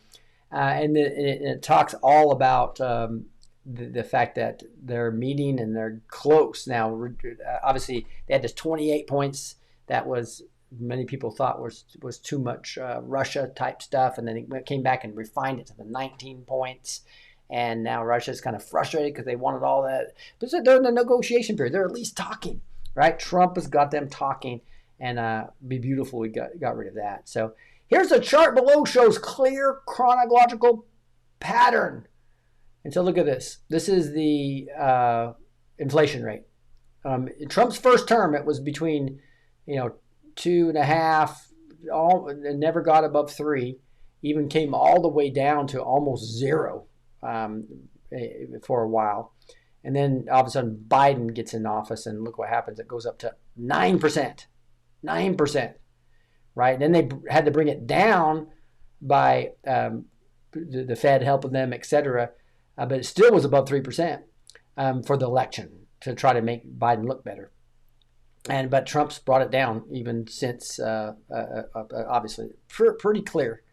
And it talks all about the fact that they're meeting and they're close. Now, obviously, they had this 28 points that was many people thought was too much Russia-type stuff. And then it came back and refined it to the 19 points. And now Russia's kind of frustrated because they wanted all that. But they're in the negotiation period. They're at least talking. Right, Trump has got them talking, and be beautiful. We got rid of that. So here's a chart below, shows clear chronological pattern. And so look at this. This is the inflation rate. In Trump's first term, it was between 2.5, it never got above 3. Even came all the way down to almost 0 for a while. And then all of a sudden Biden gets in office and look what happens. It goes up to 9%, 9%, right? And then they had to bring it down by the Fed helping them, et cetera. But it still was above 3% for the election to try to make Biden look better. But Trump's brought it down even since, obviously, pretty clear.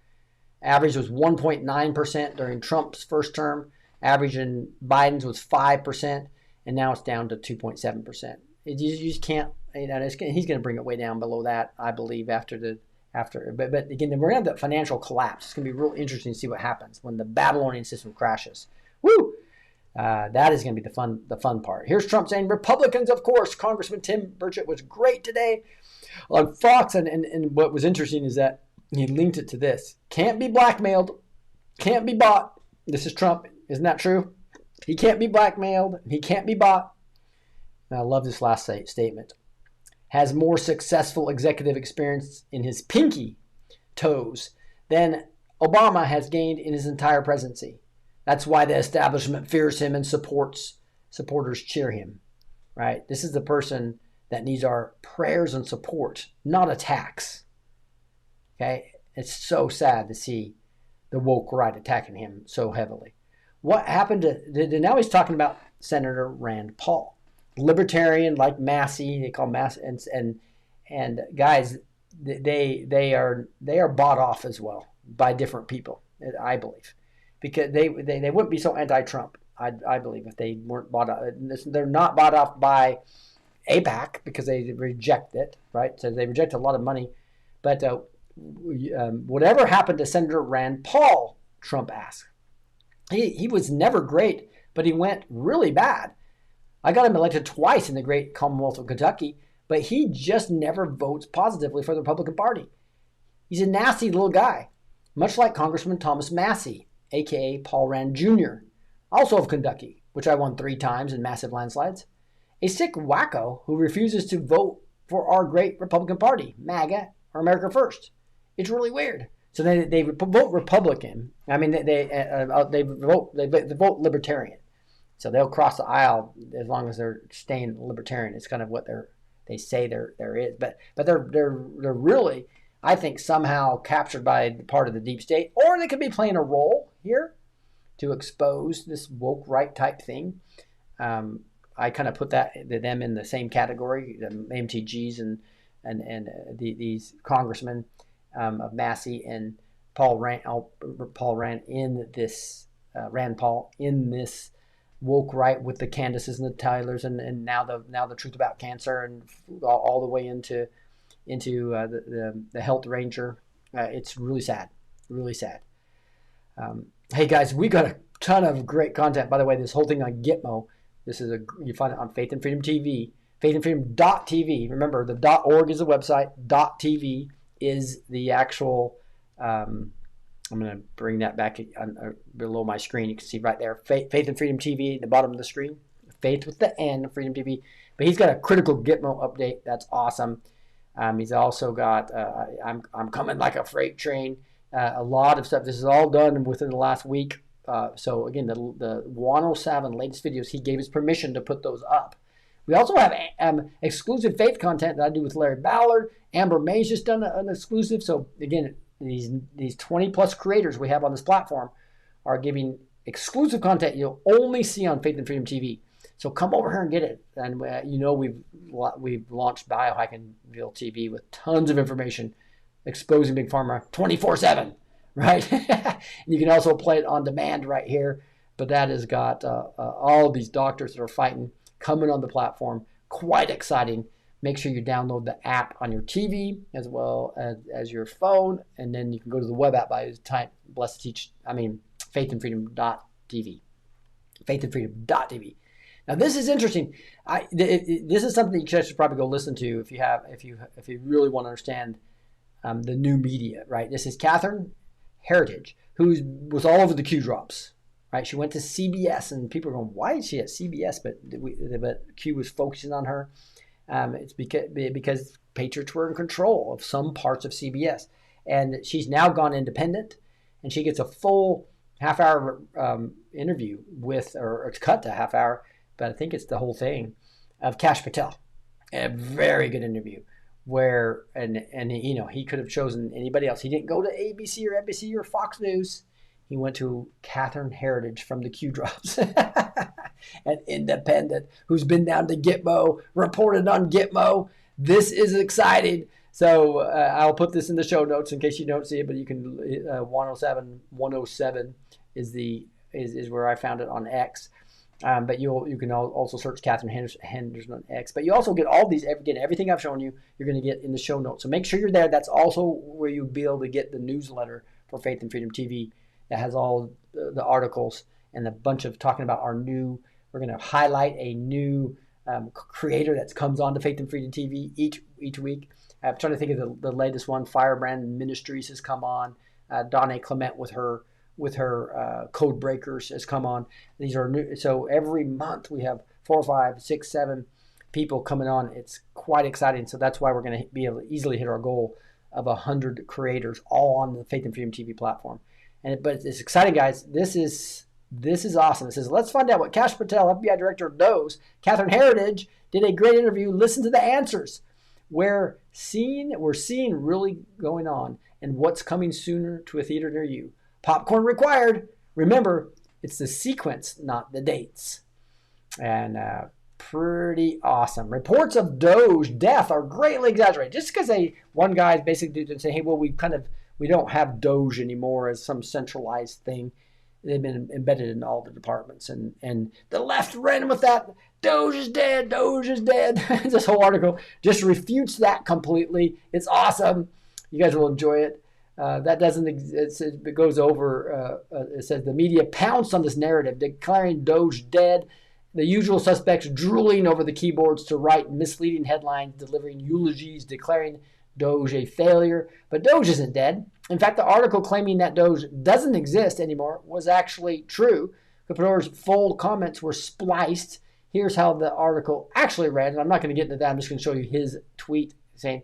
Average was 1.9% during Trump's first term. Average in Biden's was 5%, and now it's down to 2.7%. You just can't. He's going to bring it way down below that, I believe, after. But again, we're going to have the financial collapse. It's going to be real interesting to see what happens when the Babylonian system crashes. Woo! That is going to be the fun part. Here's Trump saying, Republicans, of course. Congressman Tim Burchett was great today on Fox, and what was interesting is that he linked it to this: can't be blackmailed, can't be bought. This is Trump. Isn't that true? He can't be blackmailed. He can't be bought. And I love this last statement. Has more successful executive experience in his pinky toes than Obama has gained in his entire presidency. That's why the establishment fears him and supporters cheer him. Right? This is the person that needs our prayers and support, not attacks. Okay? It's so sad to see the woke right attacking him so heavily. What happened to, now he's talking about Senator Rand Paul, libertarian like Massey, they call Massey, and guys, they are bought off as well by different people, I believe, because they wouldn't be so anti-Trump, I believe, if they weren't bought off. They're not bought off by AIPAC because they reject it, right? So they reject a lot of money, but whatever happened to Senator Rand Paul, Trump asked. He was never great, but he went really bad. I got him elected twice in the great Commonwealth of Kentucky, but he just never votes positively for the Republican Party. He's a nasty little guy, much like Congressman Thomas Massey, a.k.a. Paul Rand Jr., also of Kentucky, which I won 3 times in massive landslides. A sick wacko who refuses to vote for our great Republican Party, MAGA, or America First. It's really weird. So they vote Republican. I mean, they vote Libertarian. So they'll cross the aisle as long as they're staying Libertarian. It's kind of what they say there is. But they're really, I think, somehow captured by part of the deep state, or they could be playing a role here to expose this woke right type thing. I kind of put them in the same category, the MTGs and these congressmen. Of Massey and Rand in this Rand Paul in this woke right with the Candaces and the Tylers and now the truth about cancer and all the way into the health ranger. It's really sad, really sad. Hey guys, we got a ton of great content. By the way, this whole thing on Gitmo, you find it on Faith and Freedom TV, faithandfreedom.tv. Remember, the .org is the website, .tv is the actual, I'm going to bring that back below my screen. You can see right there, Faith and Freedom TV at the bottom of the screen. Faith with the N, Freedom TV. But he's got a critical Gitmo update. That's awesome. He's also got I'm coming like a freight train. A lot of stuff. This is all done within the last week. So again, the 107 latest videos, he gave us permission to put those up. We also have exclusive faith content that I do with Larry Ballard. Amber May's just done an exclusive. So again, these 20 plus creators we have on this platform are giving exclusive content you'll only see on Faith and Freedom TV. So come over here and get it. And we've launched Biohacking Real TV with tons of information exposing Big Pharma 24/7, right? You can also play it on demand right here. But that has got all of these doctors that are fighting coming on the platform. Quite exciting. Make sure you download the app on your TV as well as your phone, and then you can go to the web app by type faithandfreedom.tv. Faithandfreedom.tv. Now this is interesting. This is something you should probably go listen to if you really want to understand the new media, right? This is Catherine Heritage, who was all over the Q drops, right? She went to CBS, and people are going, "Why is she at CBS?" But Q was focusing on her. It's because Patriots were in control of some parts of CBS, and she's now gone independent, and she gets a full half-hour interview or it's cut to half hour, but I think it's the whole thing of Kash Patel. A very good interview where he could have chosen anybody else. He didn't go to ABC or NBC or Fox News. He went to Catherine Heritage from the Q Drops, an independent who's been down to Gitmo, reported on Gitmo. This is exciting. So I'll put this in the show notes in case you don't see it, but you can 107 is where I found it on X. But you can also search Catherine Henderson on X. But you also get all these, everything I've shown you, you're going to get in the show notes. So make sure you're there. That's also where you'll be able to get the newsletter for Faith and Freedom TV that has all the articles and a bunch of talking about we're going to highlight a new creator that comes on to Faith and Freedom TV each week. I'm trying to think of the latest one. Firebrand Ministries has come on. Donna Clement with her Code Breakers has come on. These are new. So every month we have 4, 5, 6, 7 people coming on. It's quite exciting. So that's why we're going to be able to easily hit our goal of 100 creators all on the Faith and Freedom TV platform. But it's exciting, guys. This is awesome. It says, let's find out what Kash Patel, FBI Director, knows. Catherine Heritage did a great interview. Listen to the answers. We're seeing really going on and what's coming sooner to a theater near you. Popcorn required. Remember, it's the sequence, not the dates. And pretty awesome. Reports of Doge death are greatly exaggerated. Just because one guy is basically saying, hey, well, we don't have Doge anymore as some centralized thing. They've been embedded in all the departments. And the left ran with that. Doge is dead. Doge is dead. This whole article just refutes that completely. It's awesome. You guys will enjoy it. That doesn't exist. It goes over. It says the media pounced on this narrative, declaring Doge dead. The usual suspects drooling over the keyboards to write misleading headlines, delivering eulogies, declaring Doge a failure. But Doge isn't dead. In fact, the article claiming that Doge doesn't exist anymore was actually true. Caponero's full comments were spliced. Here's how the article actually read. And I'm not going to get into that. I'm just going to show you his tweet saying,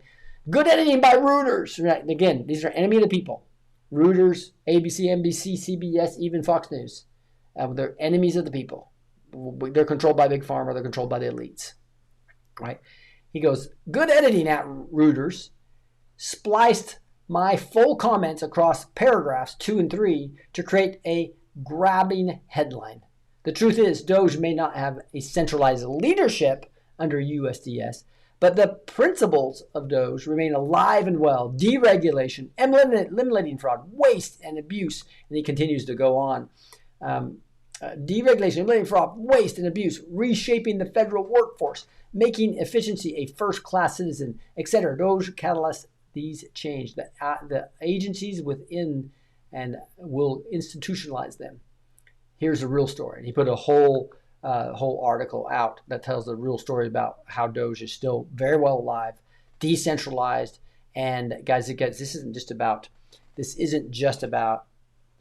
good editing by Reuters. Right. Again, these are enemy of the people. Reuters, ABC, NBC, CBS, even Fox News. They're enemies of the people. They're controlled by Big Pharma. They're controlled by the elites. Right. He goes, good editing at Reuters. Spliced my full comments across paragraphs 2 and 3 to create a grabbing headline. The truth is, Doge may not have a centralized leadership under USDS, but the principles of Doge remain alive and well. Deregulation, eliminating fraud, waste, and abuse. And he continues to go on. Deregulation, eliminating fraud, waste, and abuse, reshaping the federal workforce, making efficiency a first-class citizen, etc. Doge catalysts these change. The agencies within and will institutionalize them. Here's the real story. He put a whole article out that tells the real story about how Doge is still very well alive, decentralized, and guys, this isn't just about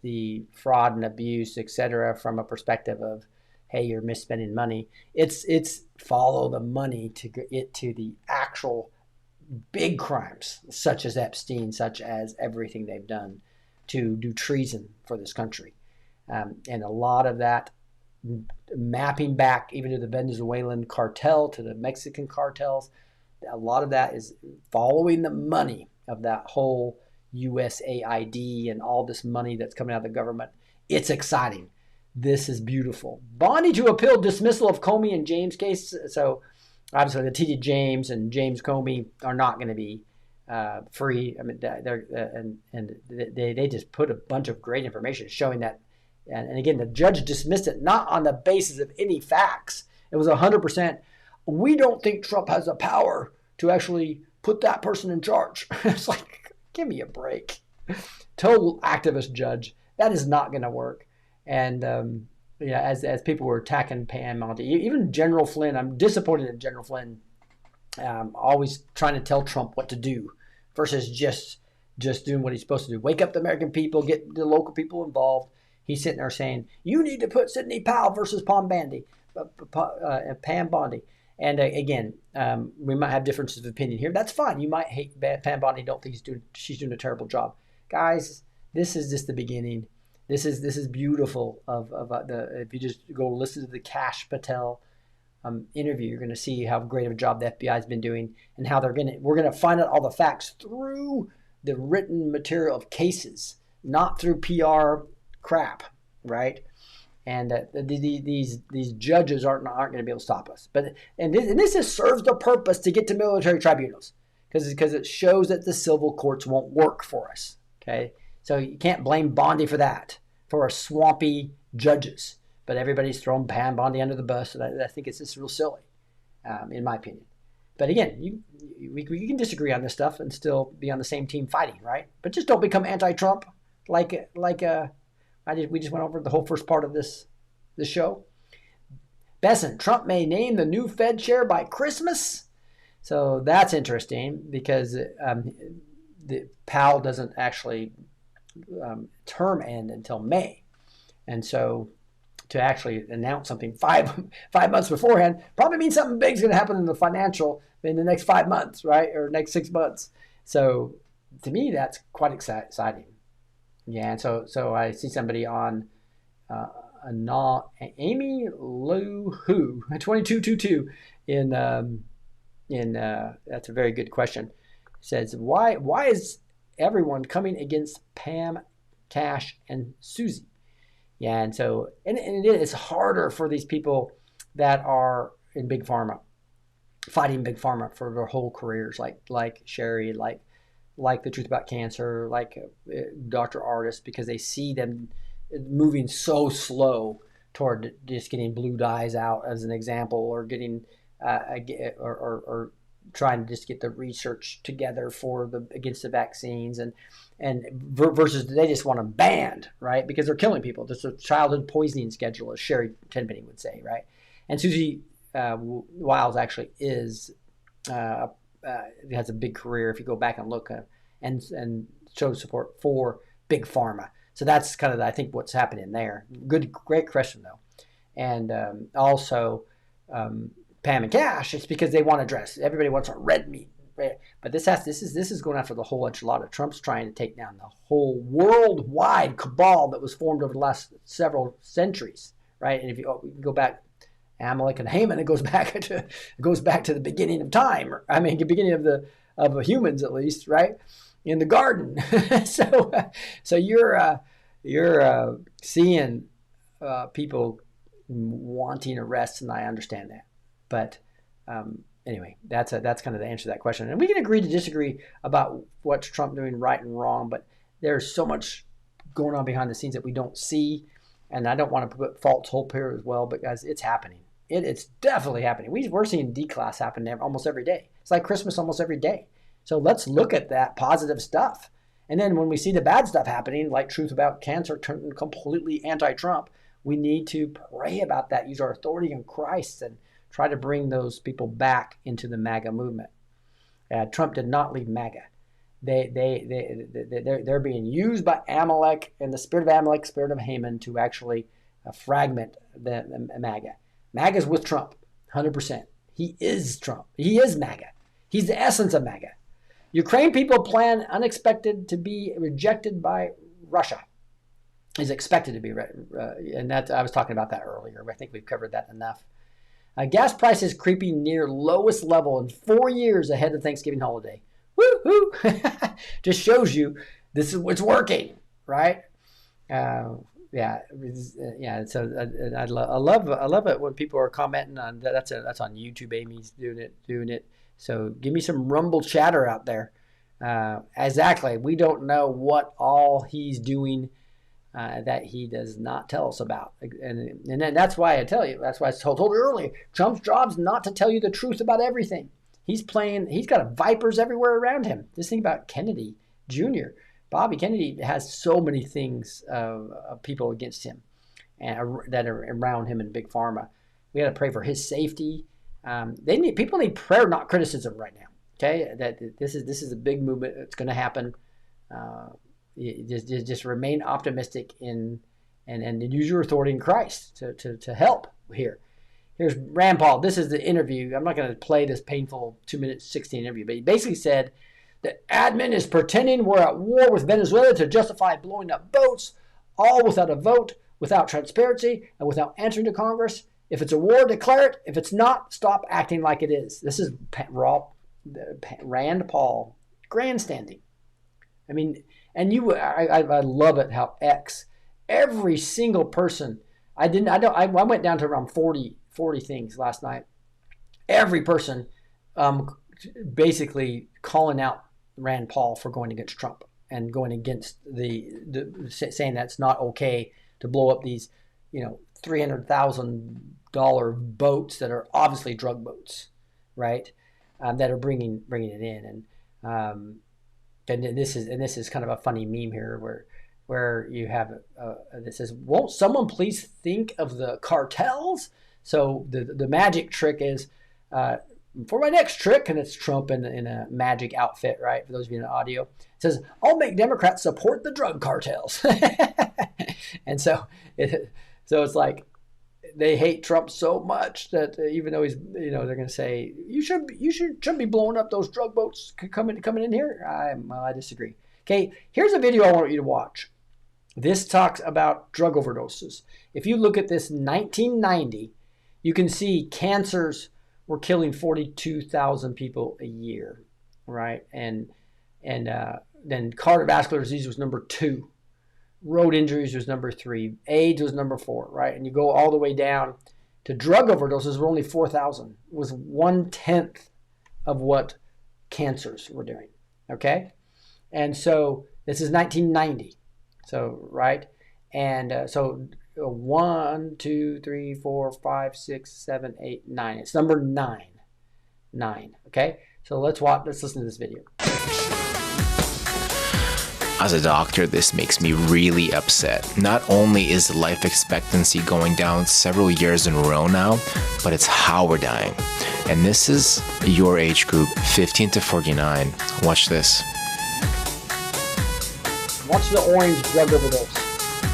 the fraud and abuse, etc. From a perspective of, hey, you're misspending money. It's follow the money to get to the actual big crimes, such as Epstein, such as everything they've done to do treason for this country. And a lot of that mapping back even to the Venezuelan cartel, to the Mexican cartels, a lot of that is following the money of that whole USAID and all this money that's coming out of the government. It's exciting. This is beautiful. Bondi to appeal dismissal of Comey and James case. So obviously the T.D. James and James Comey are not going to be free. I mean, they just put a bunch of great information showing that. And again, the judge dismissed it not on the basis of any facts. It was 100%. We don't think Trump has the power to actually put that person in charge. It's like, give me a break. Total activist judge. That is not going to work. And as people were attacking Pam, even General Flynn, I'm disappointed in General Flynn, always trying to tell Trump what to do versus just doing what he's supposed to do. Wake up the American people, get the local people involved. He's sitting there saying, you need to put Sidney Powell versus Pam Bondi. And again, we might have differences of opinion here. That's fine. You might hate Pam Bondi, don't think she's doing a terrible job. Guys, this is just the beginning. This is beautiful. If you just go listen to the Kash Patel interview, you're going to see how great of a job the FBI has been doing, and how we're going to find out all the facts through the written material of cases, not through PR crap, right? And these judges aren't going to be able to stop us. And this serves the purpose to get to military tribunals, because it shows that the civil courts won't work for us. Okay, so you can't blame Bondi for that, for our swampy judges. But everybody's throwing Pam Bondi under the bus, and I think it's just real silly, in my opinion. But again, we can disagree on this stuff and still be on the same team fighting, right? But just don't become anti-Trump we just went over the whole first part of this show. Besson, Trump may name the new Fed chair by Christmas. So that's interesting, because the Powell doesn't actually term end until May. And so to actually announce something five months beforehand probably means something big is going to happen in the next 5 months, right? Or next 6 months. So to me, that's quite exciting. Yeah, and so I see somebody on Amy Lou Who 2222 in that's a very good question. Says why is everyone coming against Pam, Cash, and Susie? Yeah, and it is harder for these people that are in big pharma, fighting big pharma for their whole careers, like Sherry, like The Truth About Cancer, like Dr. Artist, because they see them moving so slow toward just getting blue dyes out, as an example, or getting or trying to just get the research together against the vaccines, and versus they just want them banned, right? Because they're killing people. There's a childhood poisoning schedule, as Sherry Tenpenny would say, right? And Susie Wiles actually is. Has a big career if you go back and look and shows support for big pharma. So that's kind of I think what's happening there. Great question though. And also Pam and Cash, it's because they want to dress. Everybody wants a red meat, right? But this is going after the whole enchilada. Trump's trying to take down the whole worldwide cabal that was formed over the last several centuries, right? And if you go back, Amalek and Haman, it goes back to the beginning of time. I mean, the beginning of humans, at least, right? In the garden. so you're seeing people wanting arrests, and I understand that. But anyway, that's kind of the answer to that question. And we can agree to disagree about what's Trump doing right and wrong, but there's so much going on behind the scenes that we don't see. And I don't want to put false hope here as well, but guys, it's happening. It's definitely happening. We're seeing D-class happen almost every day. It's like Christmas almost every day. So let's look at that positive stuff. And then when we see the bad stuff happening, like Truth About Cancer turning completely anti-Trump, we need to pray about that, use our authority in Christ, and try to bring those people back into the MAGA movement. Trump did not leave MAGA. They're being used by Amalek and the spirit of Amalek, spirit of Haman, to actually fragment the MAGA. MAGA's with Trump, 100%. He is Trump. He is MAGA. He's the essence of MAGA. Ukraine people plan unexpected to be rejected by Russia. Is expected to be, and that I was talking about that earlier. I think we've covered that enough. Gas prices creeping near lowest level in 4 years ahead of Thanksgiving holiday. Woo-hoo! Just shows you this is what's working, right? Yeah. So I love it when people are commenting on that. That's on YouTube. Amy's doing it. So give me some rumble chatter out there. Exactly. We don't know what all he's doing that he does not tell us about. And then that's why I tell you. That's why I told you earlier. Trump's job's not to tell you the truth about everything. He's got vipers everywhere around him. Just think about Kennedy Jr. Bobby Kennedy has so many things of people against him and that are around him in Big Pharma. We got to pray for his safety. People need prayer, not criticism right now. Okay, that this is a big movement. It's going to happen. Just remain optimistic and use your authority in Christ to help here. Here's Rand Paul. This is the interview. I'm not going to play this painful 2 minutes 16 interview, but he basically said the admin is pretending we're at war with Venezuela to justify blowing up boats, all without a vote, without transparency, and without answering to Congress. If it's a war, declare it. If it's not, stop acting like it is. This is Rand Paul grandstanding. I mean, and I love it how every single person. I went down to around 40 things last night. Every person basically calling out Rand Paul for going against Trump and going against the saying that's not okay to blow up these, $300,000 boats that are obviously drug boats, right? That are bringing it in, and this is kind of a funny meme here where you have this says, won't someone please think of the cartels? So the magic trick is for my next trick, and it's Trump in a magic outfit, right? For those of you in the audio, it says, I'll make Democrats support the drug cartels. And so it's like they hate Trump so much that even though he's, they're going to say you should be blowing up those drug boats coming in here. I disagree. Okay, here's a video I want you to watch. This talks about drug overdoses. If you look at this 1990, you can see cancers were killing 42,000 people a year, right? And then cardiovascular disease was number 2. Road injuries was number 3. AIDS was number 4, right? And you go all the way down to drug overdoses were only 4,000. It was 1/10 of what cancers were doing, okay? And so this is 1990. So, right? And so 1, 2, 3, 4, 5, 6, 7, 8, 9. It's number 9. 9, okay? So let's listen to this video. As a doctor, this makes me really upset. Not only is the life expectancy going down several years in a row now, but it's how we're dying. And this is your age group, 15 to 49. Watch this. Watch the orange drug overdose.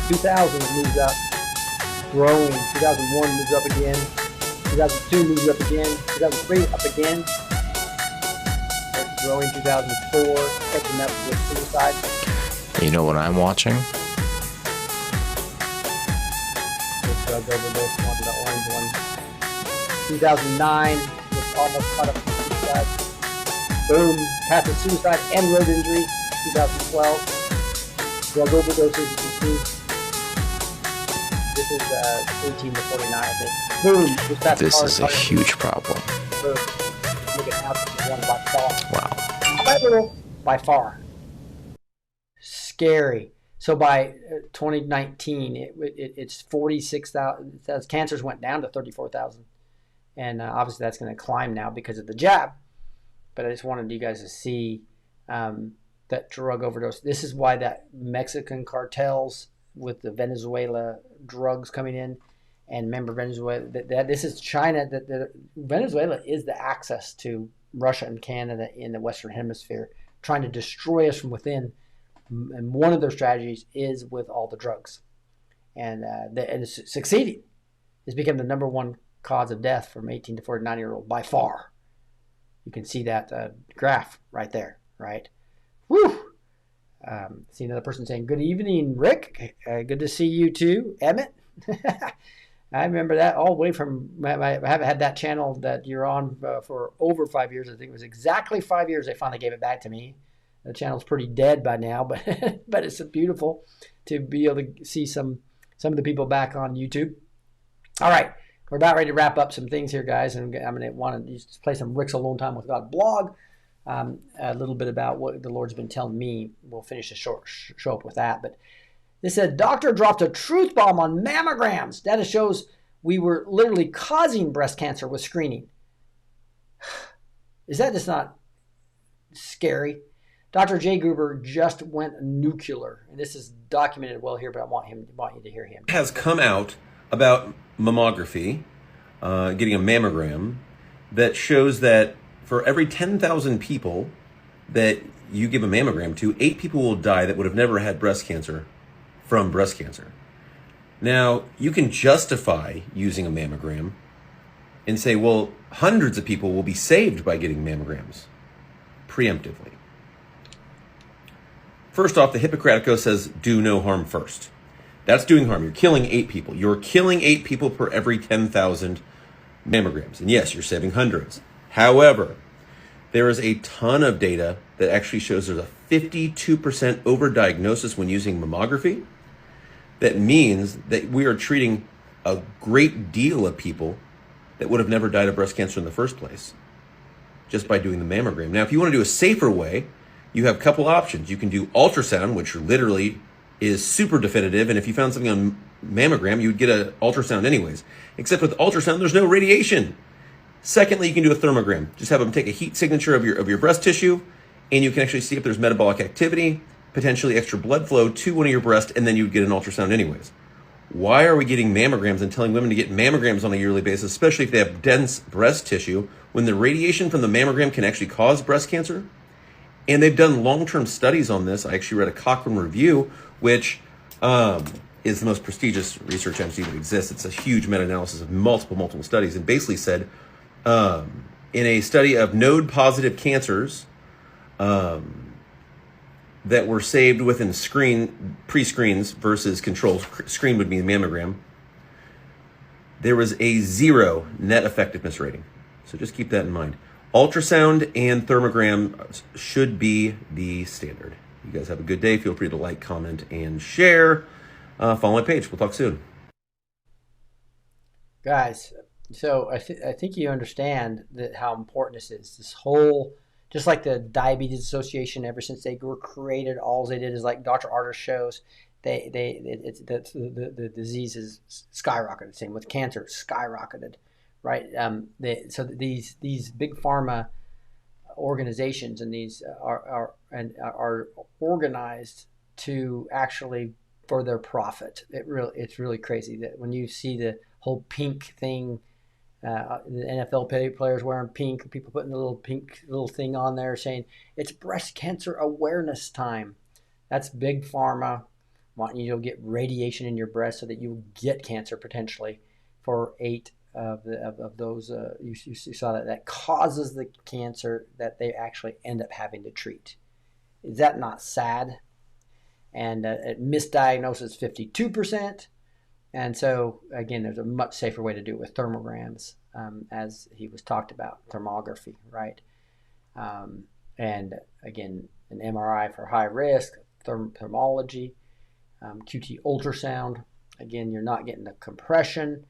2000 it moves up, growing. 2001 moves up again. 2002 moves up again. 2003 up again. It's growing. 2004 catching up with suicide. You know what I'm watching? This drug overdose, one, the orange one. 2009 was almost caught up with suicide. Boom, passive suicide and road injury. 2012. Drug overdoses, you can see. This is 18 to 49, I think. Boom. This is a huge problem. Boom. Look at how this is one by far. Wow. By far. Scary. So by 2019, it's 46,000. Cancers went down to 34,000. And obviously that's going to climb now because of the jab. But I just wanted you guys to see that drug overdose. This is why that Mexican cartels with the Venezuela drugs coming in, and remember Venezuela. That this is China. That Venezuela is the access to Russia and Canada in the Western Hemisphere, trying to destroy us from within. And one of their strategies is with all the drugs, and it's succeeding. It's become the number one cause of death from 18 to 49-year-old by far. You can see that graph right there, right? Woo! See another person saying, good evening, Rick. Good to see you too, Emmett. I remember that all the way from, I haven't had that channel that you're on for over 5 years. I think it was exactly 5 years they finally gave it back to me. The channel's pretty dead by now, but but it's beautiful to be able to see some of the people back on YouTube. All right, we're about ready to wrap up some things here, guys, and I'm going to want to just play some Rick's Alone Time with God blog. A little bit about what the Lord's been telling me. We'll finish the show up with that. But this said, doctor dropped a truth bomb on mammograms. Data shows we were literally causing breast cancer with screening. Is that just not scary? Dr. Jay Gruber just went nuclear, and this is documented well here, but I want you to hear him. Has come out about mammography, getting a mammogram, that shows that for every 10,000 people that you give a mammogram to, 8 people will die that would have never had breast cancer from breast cancer. Now, you can justify using a mammogram and say, well, hundreds of people will be saved by getting mammograms preemptively. First off, the Hippocratic Oath says, do no harm first. That's doing harm. You're killing 8 people. You're killing 8 people per every 10,000 mammograms. And yes, you're saving hundreds. However, there is a ton of data that actually shows there's a 52% overdiagnosis when using mammography. That means that we are treating a great deal of people that would have never died of breast cancer in the first place just by doing the mammogram. Now, if you want to do a safer way, you have a couple options. You can do ultrasound, which literally is super definitive, and if you found something on mammogram, you would get an ultrasound anyways. Except with ultrasound, there's no radiation. Secondly, you can do a thermogram. Just have them take a heat signature of your breast tissue, and you can actually see if there's metabolic activity, potentially extra blood flow to one of your breasts, and then you would get an ultrasound anyways. Why are we getting mammograms and telling women to get mammograms on a yearly basis, especially if they have dense breast tissue, when the radiation from the mammogram can actually cause breast cancer? And they've done long-term studies on this. I actually read a Cochrane review, which is the most prestigious research entity that exists. It's a huge meta-analysis of multiple studies, and basically said, in a study of node-positive cancers that were saved within pre-screens versus control screen would be the mammogram, there was a 0 net effectiveness rating. So just keep that in mind. Ultrasound and thermogram should be the standard. You guys have a good day. Feel free to like, comment, and share. Follow my page. We'll talk soon. Guys, so I think you understand how important this is. This whole, just like the Diabetes Association, ever since they were created, all they did is, like Dr. Artis shows, the disease is skyrocketed. Same with cancer, skyrocketed. Right, so these big pharma organizations and these are organized to actually for their profit. It's really crazy that when you see the whole pink thing, the NFL players wearing pink, people putting the little thing on there saying it's breast cancer awareness time. That's big pharma wanting you to get radiation in your breast so that you get cancer potentially for 8 of those you saw that causes the cancer that they actually end up having to treat. Is that not sad? And misdiagnosis 52%. And so again, there's a much safer way to do it with thermograms, as he was talked about, thermography, right? And again, an MRI for high risk, thermology, QT ultrasound. Again, you're not getting the compression.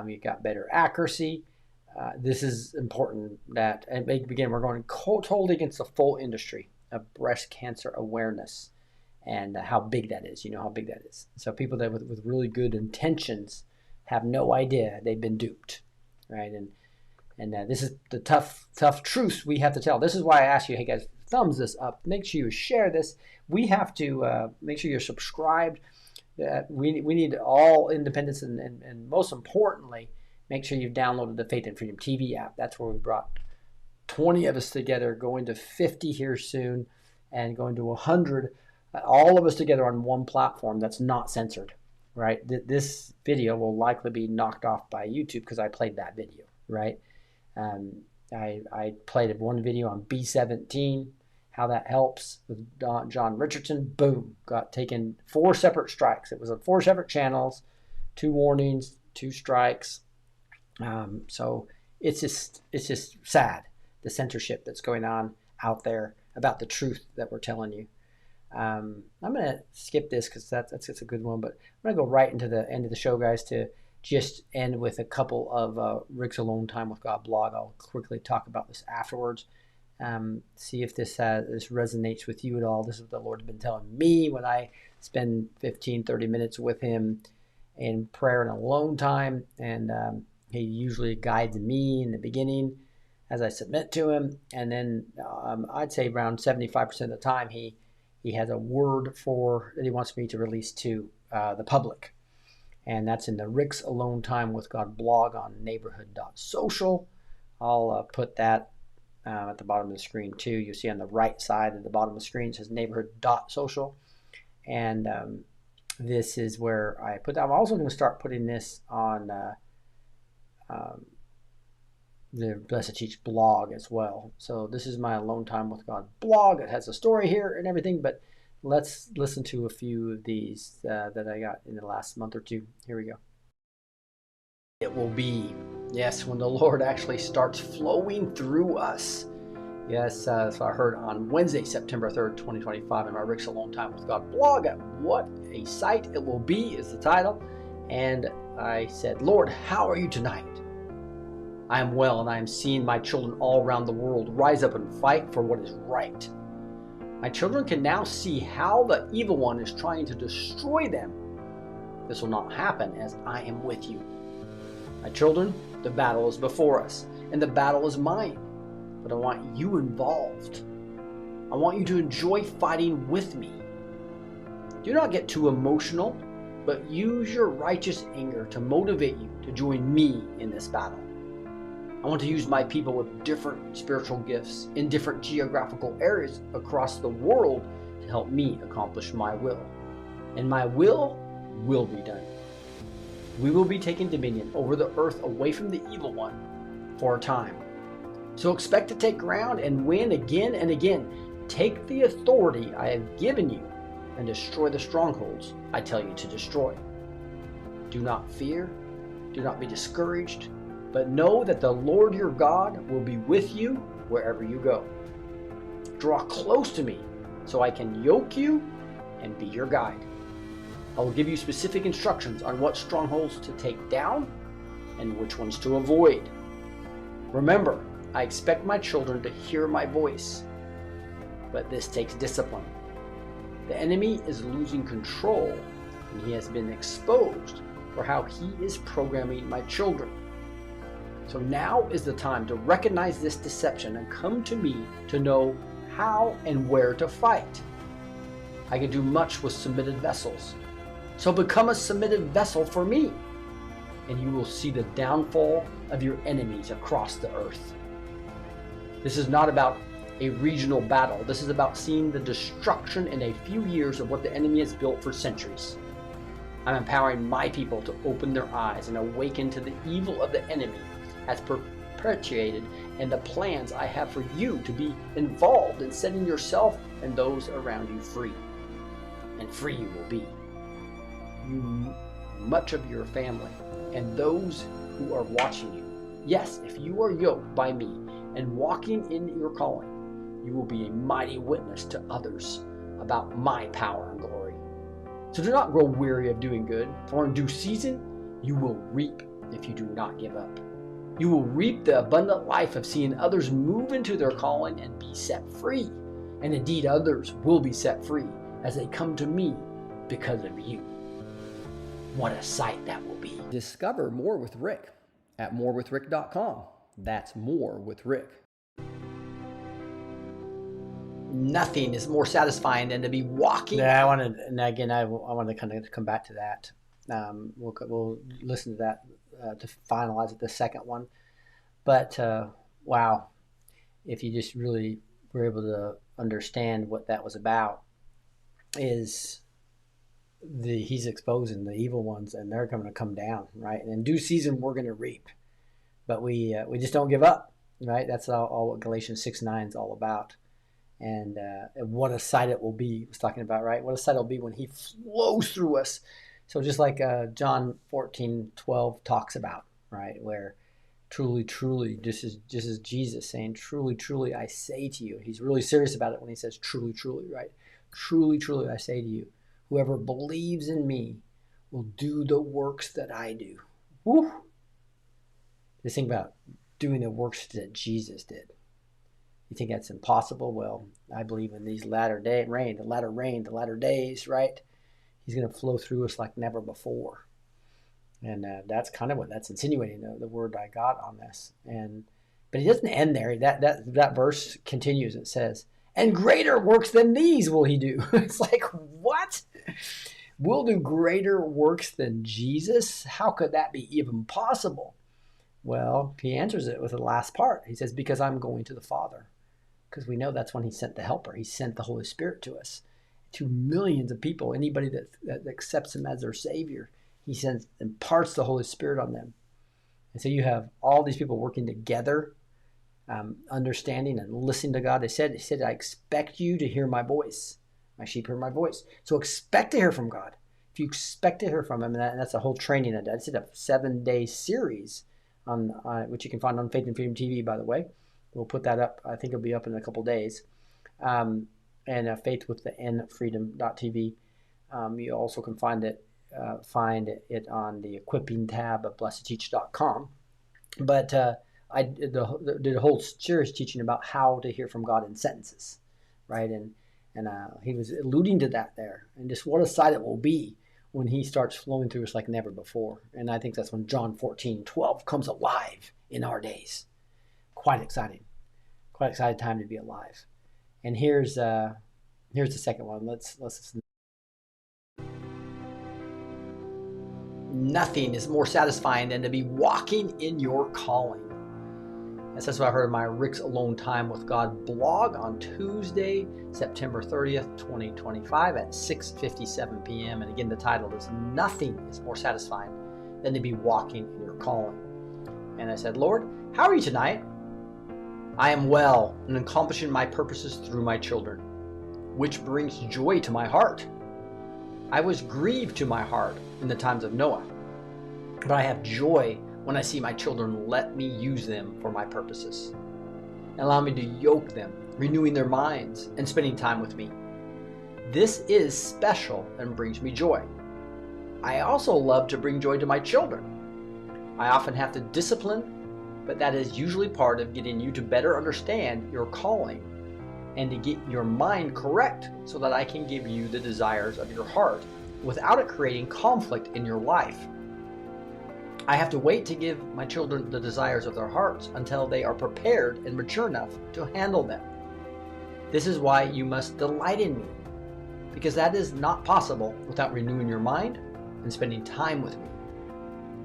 You've got better accuracy. This is important that, and again, we're going totally against the full industry of breast cancer awareness and how big that is. You know how big that is. So people that with really good intentions have no idea they've been duped, right? And this is the tough truths we have to tell. This is why I ask you, hey guys, thumbs this up. Make sure you share this. We have to make sure you're subscribed. We need all independence and most importantly, make sure you've downloaded the Faith and Freedom TV app. That's where we brought 20 of us together, going to 50 here soon and going to 100, all of us together on one platform that's not censored, right? This video will likely be knocked off by YouTube because I played that video, right? I played one video on B17, how that helps with John Richardson. Boom, got taken 4 separate strikes. It was on 4 separate channels, 2 warnings, 2 strikes. So it's just sad, the censorship that's going on out there about the truth that we're telling you. I'm going to skip this because that's a good one, but I'm going to go right into the end of the show, guys, to just end with a couple of Rick's Alone Time with God blog. I'll quickly talk about this afterwards. See if this resonates with you at all. This is what the Lord has been telling me when I spend 15-30 minutes with him in prayer and alone time, and he usually guides me in the beginning as I submit to him, and then I'd say around 75% of the time he has a word that he wants me to release to the public, and that's in the Rick's Alone Time with God blog on neighborhood.social. I'll put that at the bottom of the screen too. You'll see on the right side at the bottom of the screen it says neighborhood.social, and this is where I put that. I'm also going to start putting this on the Blessed Teach blog as well. So this is my Alone Time with God blog. It has a story here and everything, but let's listen to a few of these that I got in the last month or two. Here we go. It will be, yes, when the Lord actually starts flowing through us. Yes, so I heard on Wednesday, September 3rd, 2025, in my Rick's Alone Time with God blog. What a sight it will be is the title. And I said, Lord, how are you tonight? I am well, and I am seeing my children all around the world rise up and fight for what is right. My children can now see how the evil one is trying to destroy them. This will not happen as I am with you. My children, the battle is before us, and the battle is mine. But I want you involved. I want you to enjoy fighting with me. Do not get too emotional, but use your righteous anger to motivate you to join me in this battle. I want to use my people with different spiritual gifts in different geographical areas across the world to help me accomplish my will. And my will be done. We will be taking dominion over the earth away from the evil one for a time. So expect to take ground and win again and again. Take the authority I have given you and destroy the strongholds I tell you to destroy. Do not fear. Do not be discouraged. But know that the Lord your God will be with you wherever you go. Draw close to me so I can yoke you and be your guide. I will give you specific instructions on what strongholds to take down and which ones to avoid. Remember, I expect my children to hear my voice, but this takes discipline. The enemy is losing control, and he has been exposed for how he is programming my children. So now is the time to recognize this deception and come to me to know how and where to fight. I can do much with submitted vessels. So become a submitted vessel for me, and you will see the downfall of your enemies across the earth. This is not about a regional battle. This is about seeing the destruction in a few years of what the enemy has built for centuries. I'm empowering my people to open their eyes and awaken to the evil of the enemy as perpetuated and the plans I have for you to be involved in setting yourself and those around you free. And free you will be. You, much of your family, and those who are watching you. Yes, if you are yoked by me and walking in your calling, you will be a mighty witness to others about my power and glory. So do not grow weary of doing good, for in due season you will reap if you do not give up. You will reap the abundant life of seeing others move into their calling and be set free. And indeed, others will be set free as they come to me because of you. What a sight that will be. Discover more with Rick at morewithrick.com. That's more with Rick. Nothing is more satisfying than to be walking. Yeah, I wanted to kind of come back to that. We'll listen to that to finalize it, the second one. But wow, if you just really were able to understand what that was about, is he's exposing the evil ones, and they're going to come down, right? And in due season, we're going to reap. But we just don't give up. right? That's all what Galatians 6:9 is all about. And what a sight it will be, he was talking about, right? What a sight it will be when he flows through us. So just like John 14:12 talks about, right? Where truly, truly, just as Jesus saying, truly, truly, I say to you. He's really serious about it when he says truly, truly, right? Truly, truly, I say to you, whoever believes in me will do the works that I do. Woo! Just think about doing the works that Jesus did. You think that's impossible? Well, I believe in these latter days, right? He's going to flow through us like never before. And that's kind of what that's insinuating, the word I got on this. But he doesn't end there. That verse continues. It says, and greater works than these will he do. It's like, what? We'll do greater works than Jesus? How could that be even possible? Well, he answers it with the last part. He says, because I'm going to the Father. Because we know that's when he sent the helper. He sent the Holy Spirit to us, to millions of people. Anybody that accepts him as their Savior, he imparts the Holy Spirit on them. And so you have all these people working together, understanding and listening to God. He said, I expect you to hear my voice. My sheep hear my voice. So expect to hear from God. If you expect to hear from him, and that's a whole training. That's a 7-day series on which you can find on Faith and Freedom TV, by the way. We'll put that up. I think it'll be up in a couple days. And Faith with the N Freedom.tv. You also can find it on the equipping tab of blessed2teach.com. But I did a whole series teaching about how to hear from God in sentences, right? And he was alluding to that there, and just what a sight it will be when he starts flowing through us like never before. And I think that's when John 14:12 comes alive in our days. Quite exciting time to be alive. And here's the second one. Let's listen. Nothing is more satisfying than to be walking in your calling. That's what I heard in my Rick's Alone Time with God blog on Tuesday, September 30th, 2025 at 6:57 p.m. And again, the title is Nothing is More Satisfying Than to Be Walking in Your Calling. And I said, Lord, how are you tonight? I am well and accomplishing my purposes through my children, which brings joy to my heart. I was grieved to my heart in the times of Noah, but I have joy when I see my children let me use them for my purposes. Allow me to yoke them, renewing their minds and spending time with me. This is special and brings me joy. I also love to bring joy to my children. I often have to discipline, but that is usually part of getting you to better understand your calling and to get your mind correct so that I can give you the desires of your heart without it creating conflict in your life. I have to wait to give my children the desires of their hearts until they are prepared and mature enough to handle them. This is why you must delight in me, because that is not possible without renewing your mind and spending time with me.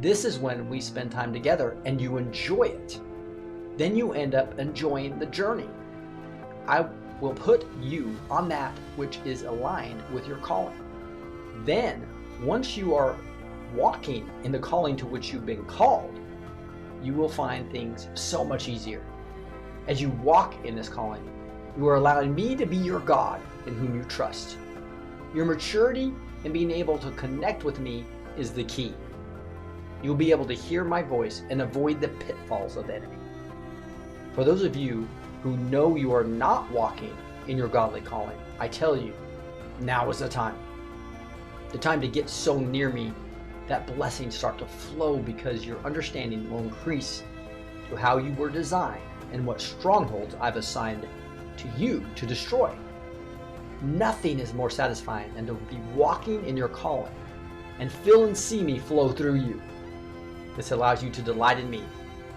This is when we spend time together and you enjoy it. Then you end up enjoying the journey. I will put you on that which is aligned with your calling. Then, once you are walking in the calling to which you've been called, you will find things so much easier. As you walk in this calling, you are allowing me to be your God in whom you trust. Your maturity in being able to connect with me is the key. You'll be able to hear my voice and avoid the pitfalls of the enemy. For those of you who know you are not walking in your godly calling, I tell you, now is the time. The time to get so near me that blessings start to flow, because your understanding will increase to how you were designed and what strongholds I've assigned to you to destroy. Nothing is more satisfying than to be walking in your calling and feel and see me flow through you. This allows you to delight in me,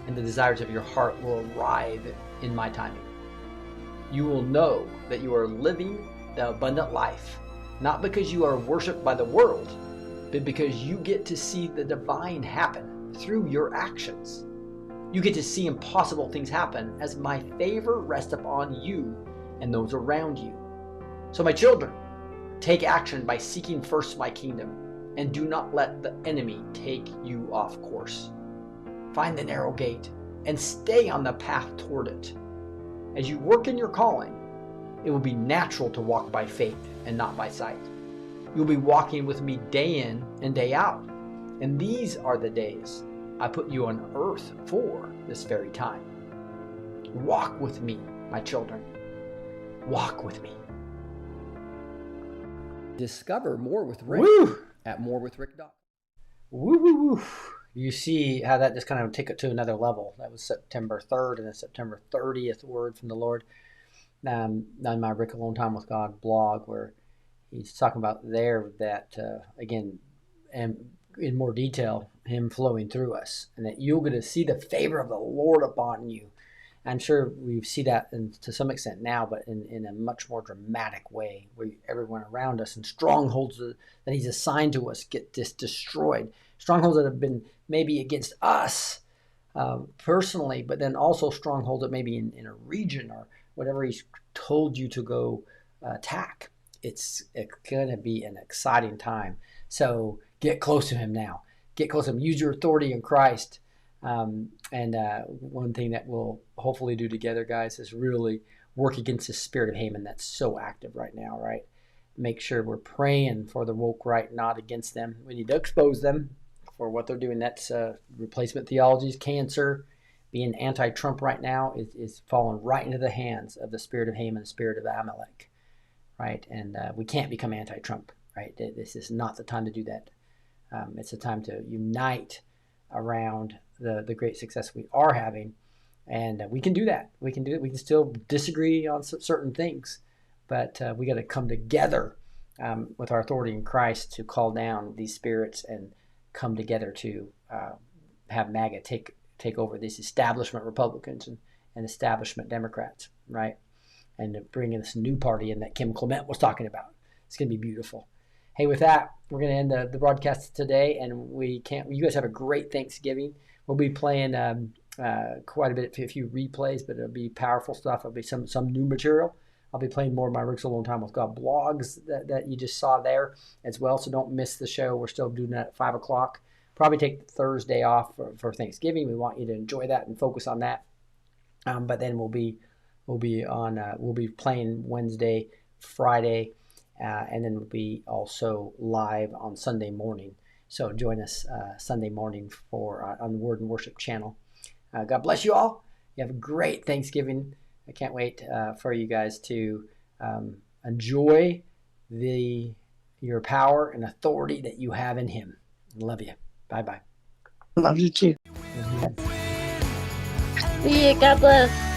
and the desires of your heart will arrive in my timing. You will know that you are living the abundant life, not because you are worshipped by the world, but because you get to see the divine happen through your actions. You get to see impossible things happen as my favor rests upon you and those around you. So my children, take action by seeking first my kingdom, and do not let the enemy take you off course. Find the narrow gate, and stay on the path toward it. As you work in your calling, it will be natural to walk by faith and not by sight. You'll be walking with me day in and day out. And these are the days I put you on earth for this very time. Walk with me, my children. Walk with me. Discover more with Rick at morewithrick.com. Woo, woo, woo. You see how that just kind of take it to another level. That was September 3rd and then September 30th word from the Lord on my Rick Alone Time with God blog, where he's talking about there that, again, and in more detail, him flowing through us, and that you're going to see the favor of the Lord upon you. I'm sure we see that to some extent now, but in a much more dramatic way, where everyone around us and strongholds that he's assigned to us get destroyed. Strongholds that have been maybe against us personally, but then also strongholds that maybe in a region or whatever he's told you to go attack. It's going to be an exciting time. So get close to him now. Get close to him. Use your authority in Christ. And one thing that we'll hopefully do together, guys, is really work against the spirit of Haman that's so active right now, right? Make sure we're praying for the woke right, not against them. We need to expose them for what they're doing. That's replacement theologies, cancer. Being anti-Trump right now is falling right into the hands of the spirit of Haman, the spirit of Amalek, right? And we can't become anti-Trump, right? This is not the time to do that. It's a time to unite around the great success we are having, and we can do that. We can do it. We can still disagree on certain things, but we got to come together with our authority in Christ to call down these spirits and come together to have MAGA take over these establishment Republicans and establishment Democrats, right? And to bring in this new party in that Kim Clement was talking about. It's going to be beautiful. Hey, with that, we're going to end the broadcast today, and you guys have a great Thanksgiving. We'll be playing quite a bit, a few replays, but it'll be powerful stuff. It'll be some new material. I'll be playing more of my Rick's Alone Time with God blogs that you just saw there as well, so don't miss the show. We're still doing that at 5 o'clock. Probably take Thursday off for Thanksgiving. We want you to enjoy that and focus on that. But then we'll be playing Wednesday, Friday, and then we'll be also live on Sunday morning. So join us Sunday morning on the Word and Worship channel. God bless you all. You have a great Thanksgiving. I can't wait for you guys to enjoy your power and authority that you have in Him. Love you. Bye-bye. Love you too. See you. God bless.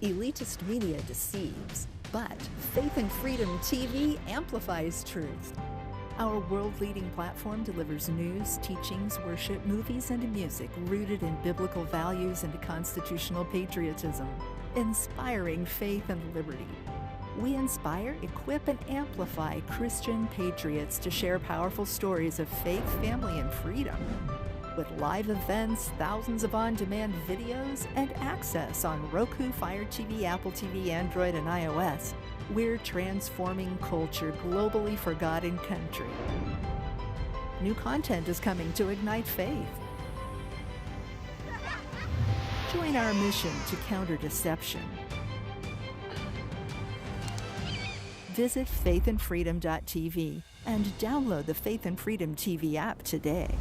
Elitist media deceives, but Faith and Freedom TV amplifies truth. Our world-leading platform delivers news, teachings, worship, movies, and music rooted in biblical values and constitutional patriotism, inspiring faith and liberty. We inspire, equip, and amplify Christian patriots to share powerful stories of faith, family, and freedom. With live events, thousands of on-demand videos, and access on Roku, Fire TV, Apple TV, Android, and iOS, we're transforming culture globally for God and country. New content is coming to ignite faith. Join our mission to counter deception. Visit faithandfreedom.tv and download the Faith and Freedom TV app today.